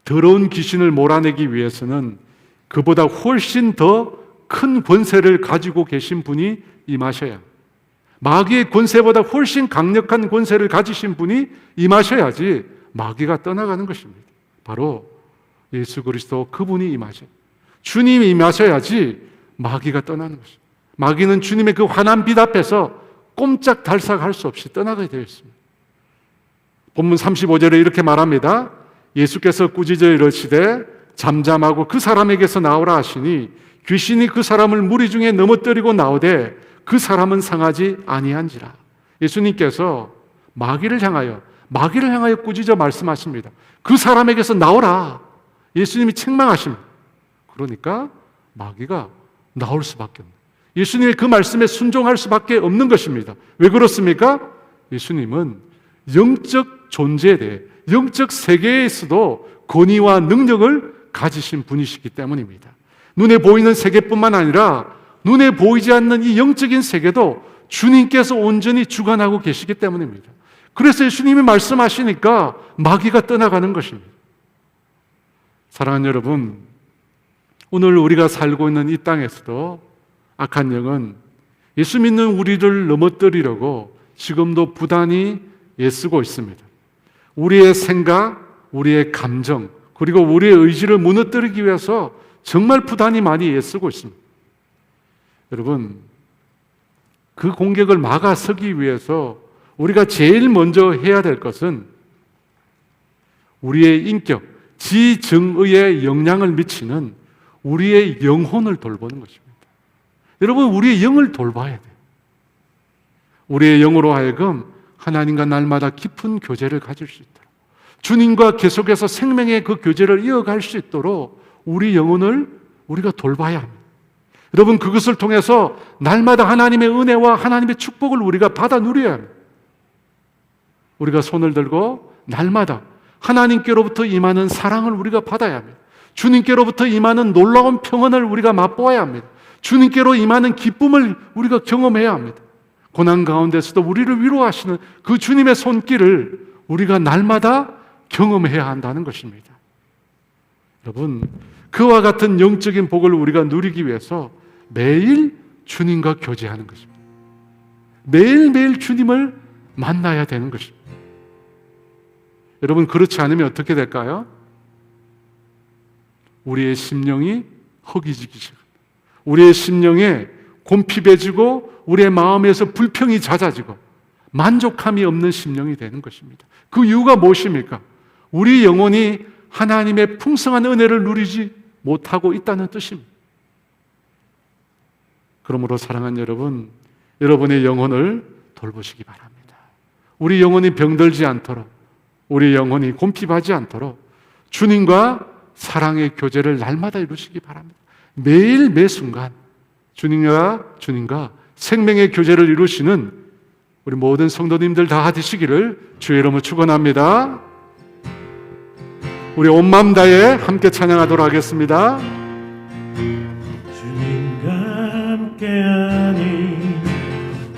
더러운 귀신을 몰아내기 위해서는 그보다 훨씬 더 큰 권세를 가지고 계신 분이 임하셔야, 마귀의 권세보다 훨씬 강력한 권세를 가지신 분이 임하셔야지 마귀가 떠나가는 것입니다. 바로 예수 그리스도, 그분이 임하셔야, 주님이 임하셔야지 마귀가 떠나는 것입니다. 마귀는 주님의 그 환한 빛 앞에서 꼼짝달싹할 수 없이 떠나게 되어 있습니다. 본문 35절에 이렇게 말합니다. 예수께서 꾸짖어 이르시되 잠잠하고 그 사람에게서 나오라 하시니 귀신이 그 사람을 무리 중에 넘어뜨리고 나오되 그 사람은 상하지 아니한지라. 예수님께서 마귀를 향하여 꾸짖어 말씀하십니다. 그 사람에게서 나오라. 예수님이 책망하십니다. 그러니까 마귀가 나올 수밖에 없는, 예수님의 그 말씀에 순종할 수밖에 없는 것입니다. 왜 그렇습니까? 예수님은 영적 존재에 대해, 영적 세계에서도 권위와 능력을 가지신 분이시기 때문입니다. 눈에 보이는 세계뿐만 아니라 눈에 보이지 않는 이 영적인 세계도 주님께서 온전히 주관하고 계시기 때문입니다. 그래서 예수님이 말씀하시니까 마귀가 떠나가는 것입니다. 사랑하는 여러분, 오늘 우리가 살고 있는 이 땅에서도 악한 영은 예수 믿는 우리를 넘어뜨리려고 지금도 부단히 애쓰고 있습니다. 우리의 생각, 우리의 감정, 그리고 우리의 의지를 무너뜨리기 위해서 정말 부단히 많이 애쓰고 있습니다. 여러분, 그 공격을 막아서기 위해서 우리가 제일 먼저 해야 될 것은 우리의 인격, 지정의에 영향을 미치는 우리의 영혼을 돌보는 것입니다. 여러분, 우리의 영을 돌봐야 돼요. 우리의 영으로 하여금 하나님과 날마다 깊은 교제를 가질 수 있도록, 주님과 계속해서 생명의 그 교제를 이어갈 수 있도록 우리 영혼을 우리가 돌봐야 합니다. 여러분, 그것을 통해서 날마다 하나님의 은혜와 하나님의 축복을 우리가 받아 누려야 합니다. 우리가 손을 들고 날마다 하나님께로부터 임하는 사랑을 우리가 받아야 합니다. 주님께로부터 임하는 놀라운 평안을 우리가 맛보아야 합니다. 주님께로 임하는 기쁨을 우리가 경험해야 합니다. 고난 가운데서도 우리를 위로하시는 그 주님의 손길을 우리가 날마다 경험해야 한다는 것입니다. 여러분, 그와 같은 영적인 복을 우리가 누리기 위해서 매일 주님과 교제하는 것입니다. 매일매일 주님을 만나야 되는 것입니다. 여러분, 그렇지 않으면 어떻게 될까요? 우리의 심령이 허기지기 시작합니다. 우리의 심령에 곰핍해지고 우리의 마음에서 불평이 잦아지고 만족함이 없는 심령이 되는 것입니다. 그 이유가 무엇입니까? 우리 영혼이 하나님의 풍성한 은혜를 누리지 못하고 있다는 뜻입니다. 그러므로 사랑하는 여러분, 여러분의 영혼을 돌보시기 바랍니다. 우리 영혼이 병들지 않도록, 우리 영혼이 곰핍하지 않도록 주님과 사랑의 교제를 날마다 이루시기 바랍니다. 매일 매순간 주님과 생명의 교제를 이루시는 우리 모든 성도님들 다 되시기를 주의 이름으로 축원합니다. 우리 온 마음 다해 함께 찬양하도록 하겠습니다. 주님과 함께하니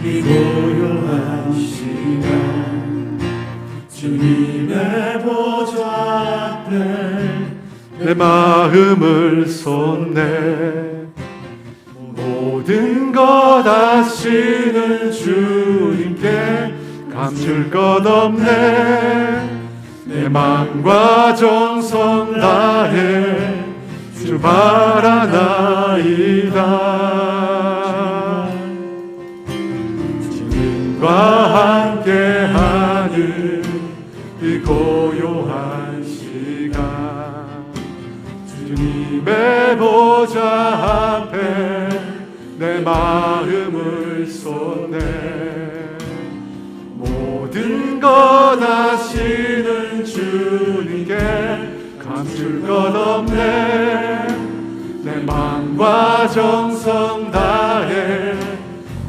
이 고요한 시간, 주님의 보좌 앞에 내 마음을 쏟네. 모든 것 아시는 주님께 감출 것 없네. 내 마음과 정성 다해 주 바라나이다. 주님과 함께하는 이 고요한 시간, 주님의 보좌 앞에 내 마음을 쏟네. 모든 것 아시는 주님께 감출 것 없네. 내 마음과 정성 다해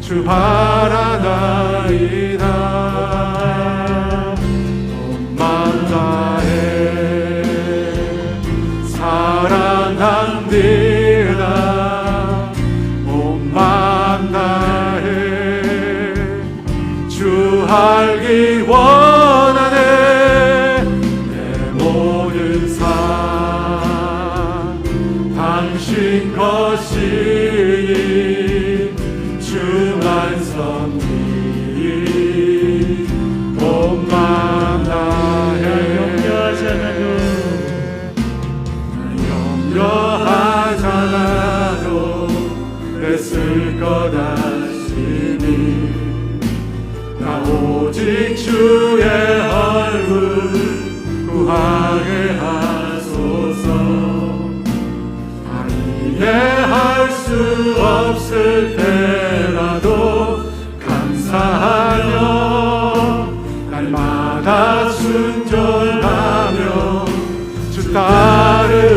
주 바라나이다. 온 마음 다해 사랑합니다. 온 마음 다해 주 알기 원하네. 내 모든 삶 당신 것이니 주만 섬기. 온 마음 다해 염려하지 않아도 애쓸 것 아시니 나 오직 주의 얼굴 주하게 하소서. 이해할 수 없을 때라도 감사하며 날마다 순종하며 주 따르오리다.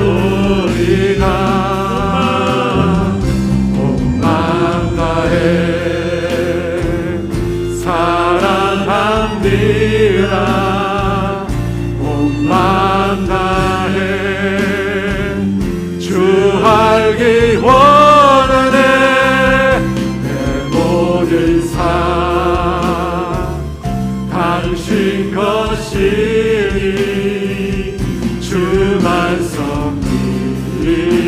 온 마음 다해 사랑합니다. 온 마음 다해 주 알기 원하네. 내 모든 삶 당신 것이니 주만 섬기리.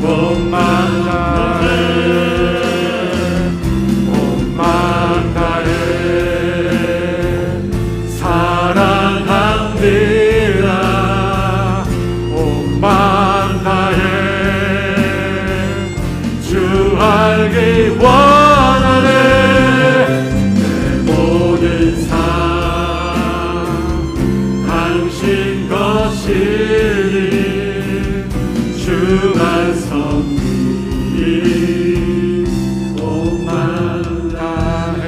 온 마음 다해 온 마음 다해 사랑합니다. 온 마음 다해 주 알기 원하네. 내 모든 삶 당신 것이니 주만 섬기리. 온 마음 다해.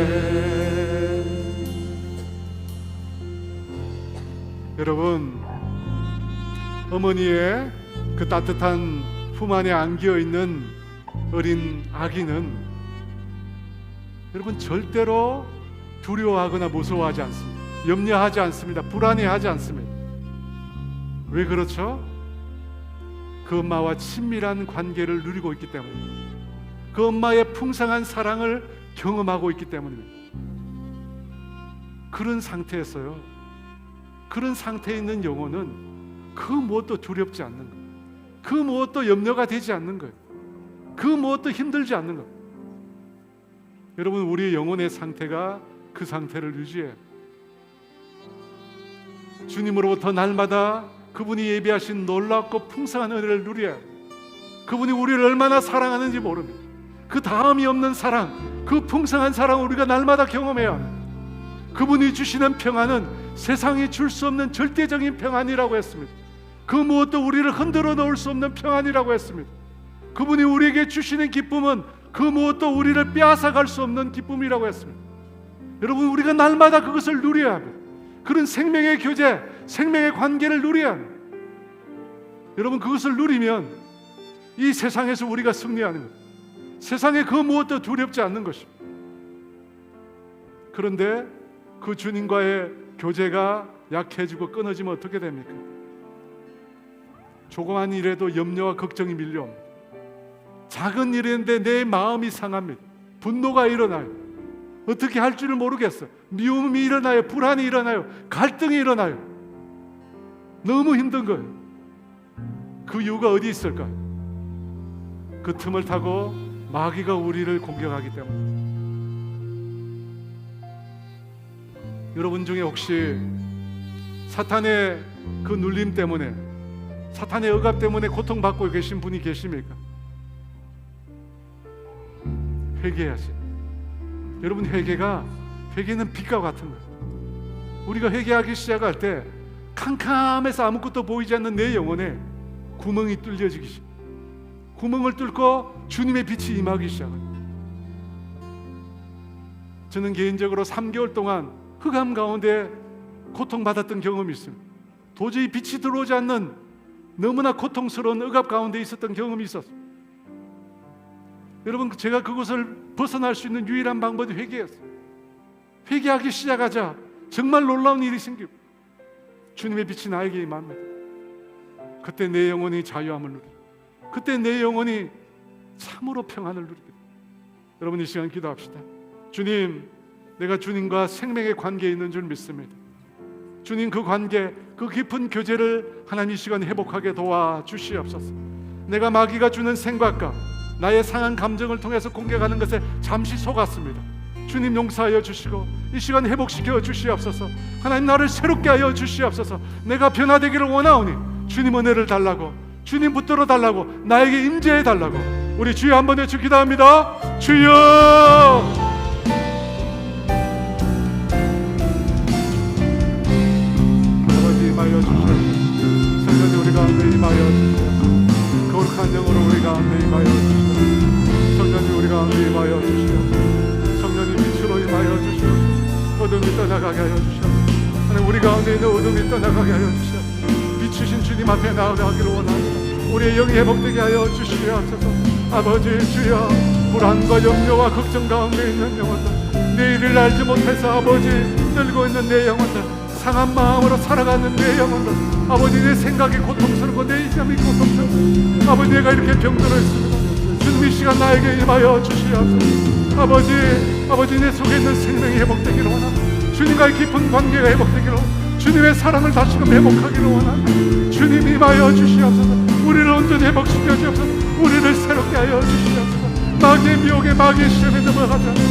여러분, 어머니의 그 따뜻한 품 안에 안겨 있는 어린 아기는 여러분 절대로 두려워하거나 무서워하지 않습니다. 염려하지 않습니다. 불안해하지 않습니다. 왜 그렇죠? 그 엄마와 친밀한 관계를 누리고 있기 때문입니다. 그 엄마의 풍성한 사랑을 경험하고 있기 때문입니다. 그런 상태에서요, 그런 상태에 있는 영혼은 그 무엇도 두렵지 않는 거예요. 그 무엇도 염려가 되지 않는 거예요. 그 무엇도 힘들지 않는 거예요. 여러분, 우리의 영혼의 상태가 그 상태를 유지해요. 주님으로부터 날마다 그분이 예비하신 놀랍고 풍성한 은혜를 누려야 해요. 그분이 우리를 얼마나 사랑하는지 모릅니다. 그 다음이 없는 사랑, 그 풍성한 사랑을 우리가 날마다 경험해야 합니다. 그분이 주시는 평안은 세상이 줄 수 없는 절대적인 평안이라고 했습니다. 그 무엇도 우리를 흔들어 놓을 수 없는 평안이라고 했습니다. 그분이 우리에게 주시는 기쁨은 그 무엇도 우리를 빼앗아 갈 수 없는 기쁨이라고 했습니다. 여러분, 우리가 날마다 그것을 누려야 합니다. 그런 생명의 교제, 생명의 관계를 누려야 합니다. 여러분, 그것을 누리면 이 세상에서 우리가 승리하는 것, 세상에 그 무엇도 두렵지 않는 것입니다. 그런데 그 주님과의 교제가 약해지고 끊어지면 어떻게 됩니까? 조그만 일에도 염려와 걱정이 밀려옵니다. 작은 일인데 내 마음이 상합니다. 분노가 일어나요. 어떻게 할 줄을 모르겠어요. 미움이 일어나요. 불안이 일어나요. 갈등이 일어나요. 너무 힘든 거예요. 그 이유가 어디 있을까요? 그 틈을 타고 마귀가 우리를 공격하기 때문에. 여러분 중에 혹시 사탄의 그 눌림 때문에, 사탄의 억압 때문에 고통받고 계신 분이 계십니까? 회개해야지. 여러분, 회개는 빛과 같은 거예요. 우리가 회개하기 시작할 때 캄캄해서 아무것도 보이지 않는 내 영혼에 구멍이 뚫려지기 시작. 구멍을 뚫고 주님의 빛이 임하기 시작합니다. 저는 개인적으로 3개월 동안 흑암 가운데 고통받았던 경험이 있습니다. 도저히 빛이 들어오지 않는 너무나 고통스러운 억압 가운데 있었던 경험이 있었습니다. 여러분, 제가 그것을 벗어날 수 있는 유일한 방법이 회개였어요. 회개하기 시작하자 정말 놀라운 일이 생기고 주님의 빛이 나에게 임합니다. 그때 내 영혼이 자유함을 누리고, 그때 내 영혼이 참으로 평안을 누리게 됩니다. 여러분, 이 시간 기도합시다. 주님, 내가 주님과 생명의 관계에 있는 줄 믿습니다. 주님, 그 관계, 그 깊은 교제를 하나님 이 시간 회복하게 도와주시옵소서. 내가 마귀가 주는 생각과 나의 상한 감정을 통해서 공격하는 것에 잠시 속았습니다. 주님, 용서하여 주시고 이 시간 회복시켜 주시옵소서. 하나님, 나를 새롭게 하여 주시옵소서. 내가 변화되기를 원하오니 주님 은혜를 달라고, 주님 붙들어 달라고, 나에게 임재해 달라고. 우리 주여 한번 외쳐 기도합니다. 주여! 주시옵소서. 성령님 우리 가운데 임하여 주시옵소서. 거룩한 영으로 우리 가운데 임하여 주시옵소서. 성령님 우리 가운데 임하여 주시옵소서. 성령님 빛으로 임하여 주시옵소서. 어둠이 떠나가게 하여 주시옵소서. 하나님 우리 가운데 있는 어둠이 떠나가게 하여 주시옵소서. 비추신 주님 앞에 나아가기를 원합니다. 우리의 영이 회복되게 하여 주시옵소서. 아버지 주여, 불안과 염려와 걱정 가운데 있는 영혼들, 내일을 알지 못해서 아버지 떨고 있는 내 영혼들, 상한 마음으로 살아가는 내 영혼들, 아버지 내 생각이 고통스럽고 내 인감이 고통스럽고 아버지 내가 이렇게 병들어 있습니다. 주님 이 시간 나에게 임하여 주시옵소서. 아버지 내 속에 있는 생명이 회복되기를 원합니다. 주님과의 깊은 관계가 회복되기를 원합니다. 주님의 사랑을 다시금 회복하기를 원합니다. 주님 임하여 주시옵소서. 우리를 온전히 회복시켜 주옵소서. 우리를 새롭게 하여 주시옵소서. 마귀의 미혹에 마귀의 시험에 넘어가지 않고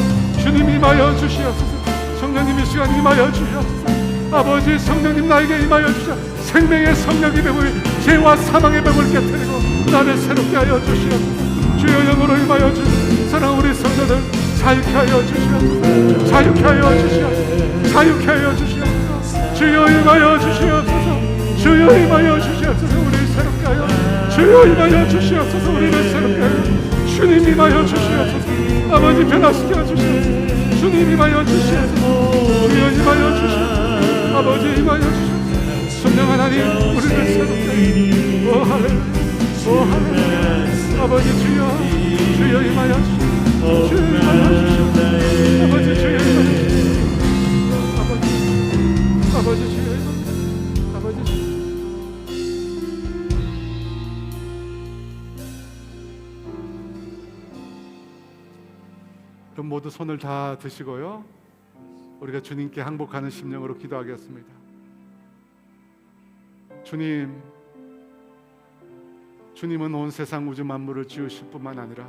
주님 임하여 주시옵소서. 성령님 이 시간 임하여 주시옵소서. 아버지 성령님 나에게 임하여 주시옵소서. 생명의 성령의 뱀을, 죄와 사망의 뱀을 깨뜨리고 나를 새롭게 하여 주시옵소서. 주여 영으로 임하여 주시옵소서. 사랑 우리 성도들 자유케 하여 주시옵소서. 자유케 하여 주시옵소서. 자유케 하여 주시옵소서. 주여 임하여 주시옵소서. 주여 임하여 주시옵소서. 우리를 새롭게 하여 주여 임하여 주시옵소서. 우리를 새롭게 하여 주님 임하여 주시옵소서. 아버지 변화시켜 주시옵소서. 주님 임하여 주시옵소서. 주여 임하여 주시옵소서. 아버지 임하여 주시옵소서. 성령 하나님 우리를 새롭게 하여 오 할렐루야 오 할렐루야. 아버지 주여 주여 임하여 주시옵소서. 주여 임하여 주시옵소서. 아버지 주여 임하여 주시옵소서. 아버지 주여 임하여 주시옵소서. 아버지 주여. 그럼 모두 손을 다 드시고요, 우리가 주님께 항복하는 심령으로 기도하겠습니다. 주님은 온 세상 우주 만물을 지으실 뿐만 아니라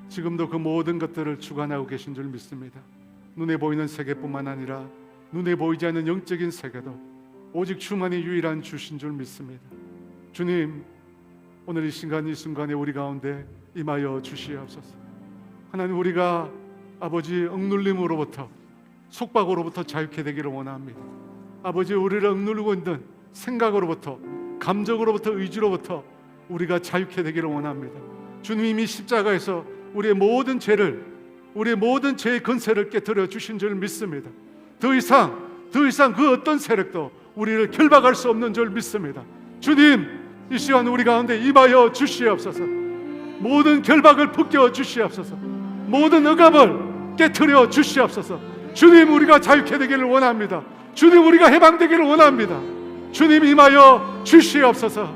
지금도 그 모든 것들을 주관하고 계신 줄 믿습니다. 눈에 보이는 세계뿐만 아니라 눈에 보이지 않는 영적인 세계도 오직 주만이 유일한 주신 줄 믿습니다. 주님, 오늘 이 순간 이 순간에 우리 가운데 임하여 주시옵소서. 하나님, 우리가 아버지 억눌림으로부터, 속박으로부터 자유케 되기를 원합니다. 아버지, 우리를 억누르고 있는 생각으로부터, 감정으로부터, 의지로부터 우리가 자유케 되기를 원합니다. 주님이 십자가에서 우리의 모든 죄의 건세를 깨뜨려 주신 줄 믿습니다. 더 이상 그 어떤 세력도 우리를 결박할 수 없는 줄 믿습니다. 주님, 이 시간 우리 가운데 임하여 주시옵소서. 모든 결박을 벗겨 주시옵소서. 모든 억압을 깨뜨려 주시옵소서. 주님, 우리가 자유케 되기를 원합니다. 주님, 우리가 해방되기를 원합니다. 주님, 임하여 주시옵소서.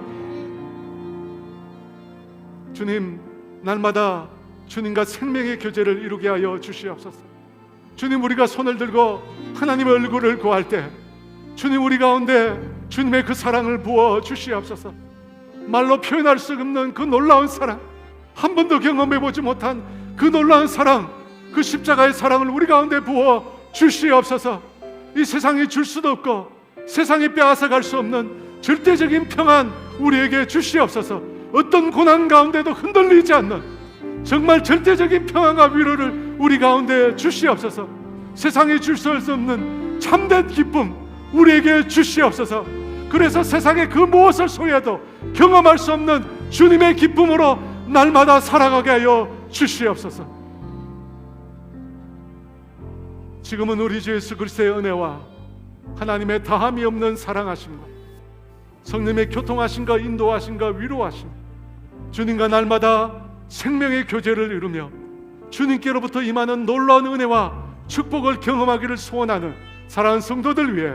주님, 날마다 주님과 생명의 교제를 이루게 하여 주시옵소서. 주님, 우리가 손을 들고 하나님의 얼굴을 구할 때 주님, 우리 가운데 주님의 그 사랑을 부어 주시옵소서. 말로 표현할 수 없는 그 놀라운 사랑, 한 번도 경험해보지 못한 그 놀라운 사랑, 그 십자가의 사랑을 우리 가운데 부어 주시옵소서. 이 세상이 줄 수도 없고 세상이 빼앗아갈 수 없는 절대적인 평안 우리에게 주시옵소서. 어떤 고난 가운데도 흔들리지 않는 정말 절대적인 평안과 위로를 우리 가운데 주시옵소서. 세상이 줄 수 없는 참된 기쁨 우리에게 주시옵소서. 그래서 세상의 그 무엇을 소유해도 경험할 수 없는 주님의 기쁨으로 날마다 살아가게 하여 주시옵소서. 지금은 우리 주 예수 그리스도의 은혜와 하나님의 다함이 없는 사랑하심과 성령의 교통하심과 인도하심과 위로하심, 주님과 날마다 생명의 교제를 이루며 주님께로부터 임하는 놀라운 은혜와 축복을 경험하기를 소원하는 사랑하는 성도들 위해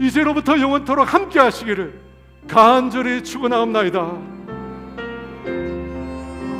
이제로부터 영원토록 함께 하시기를 간절히 축원하옵나이다.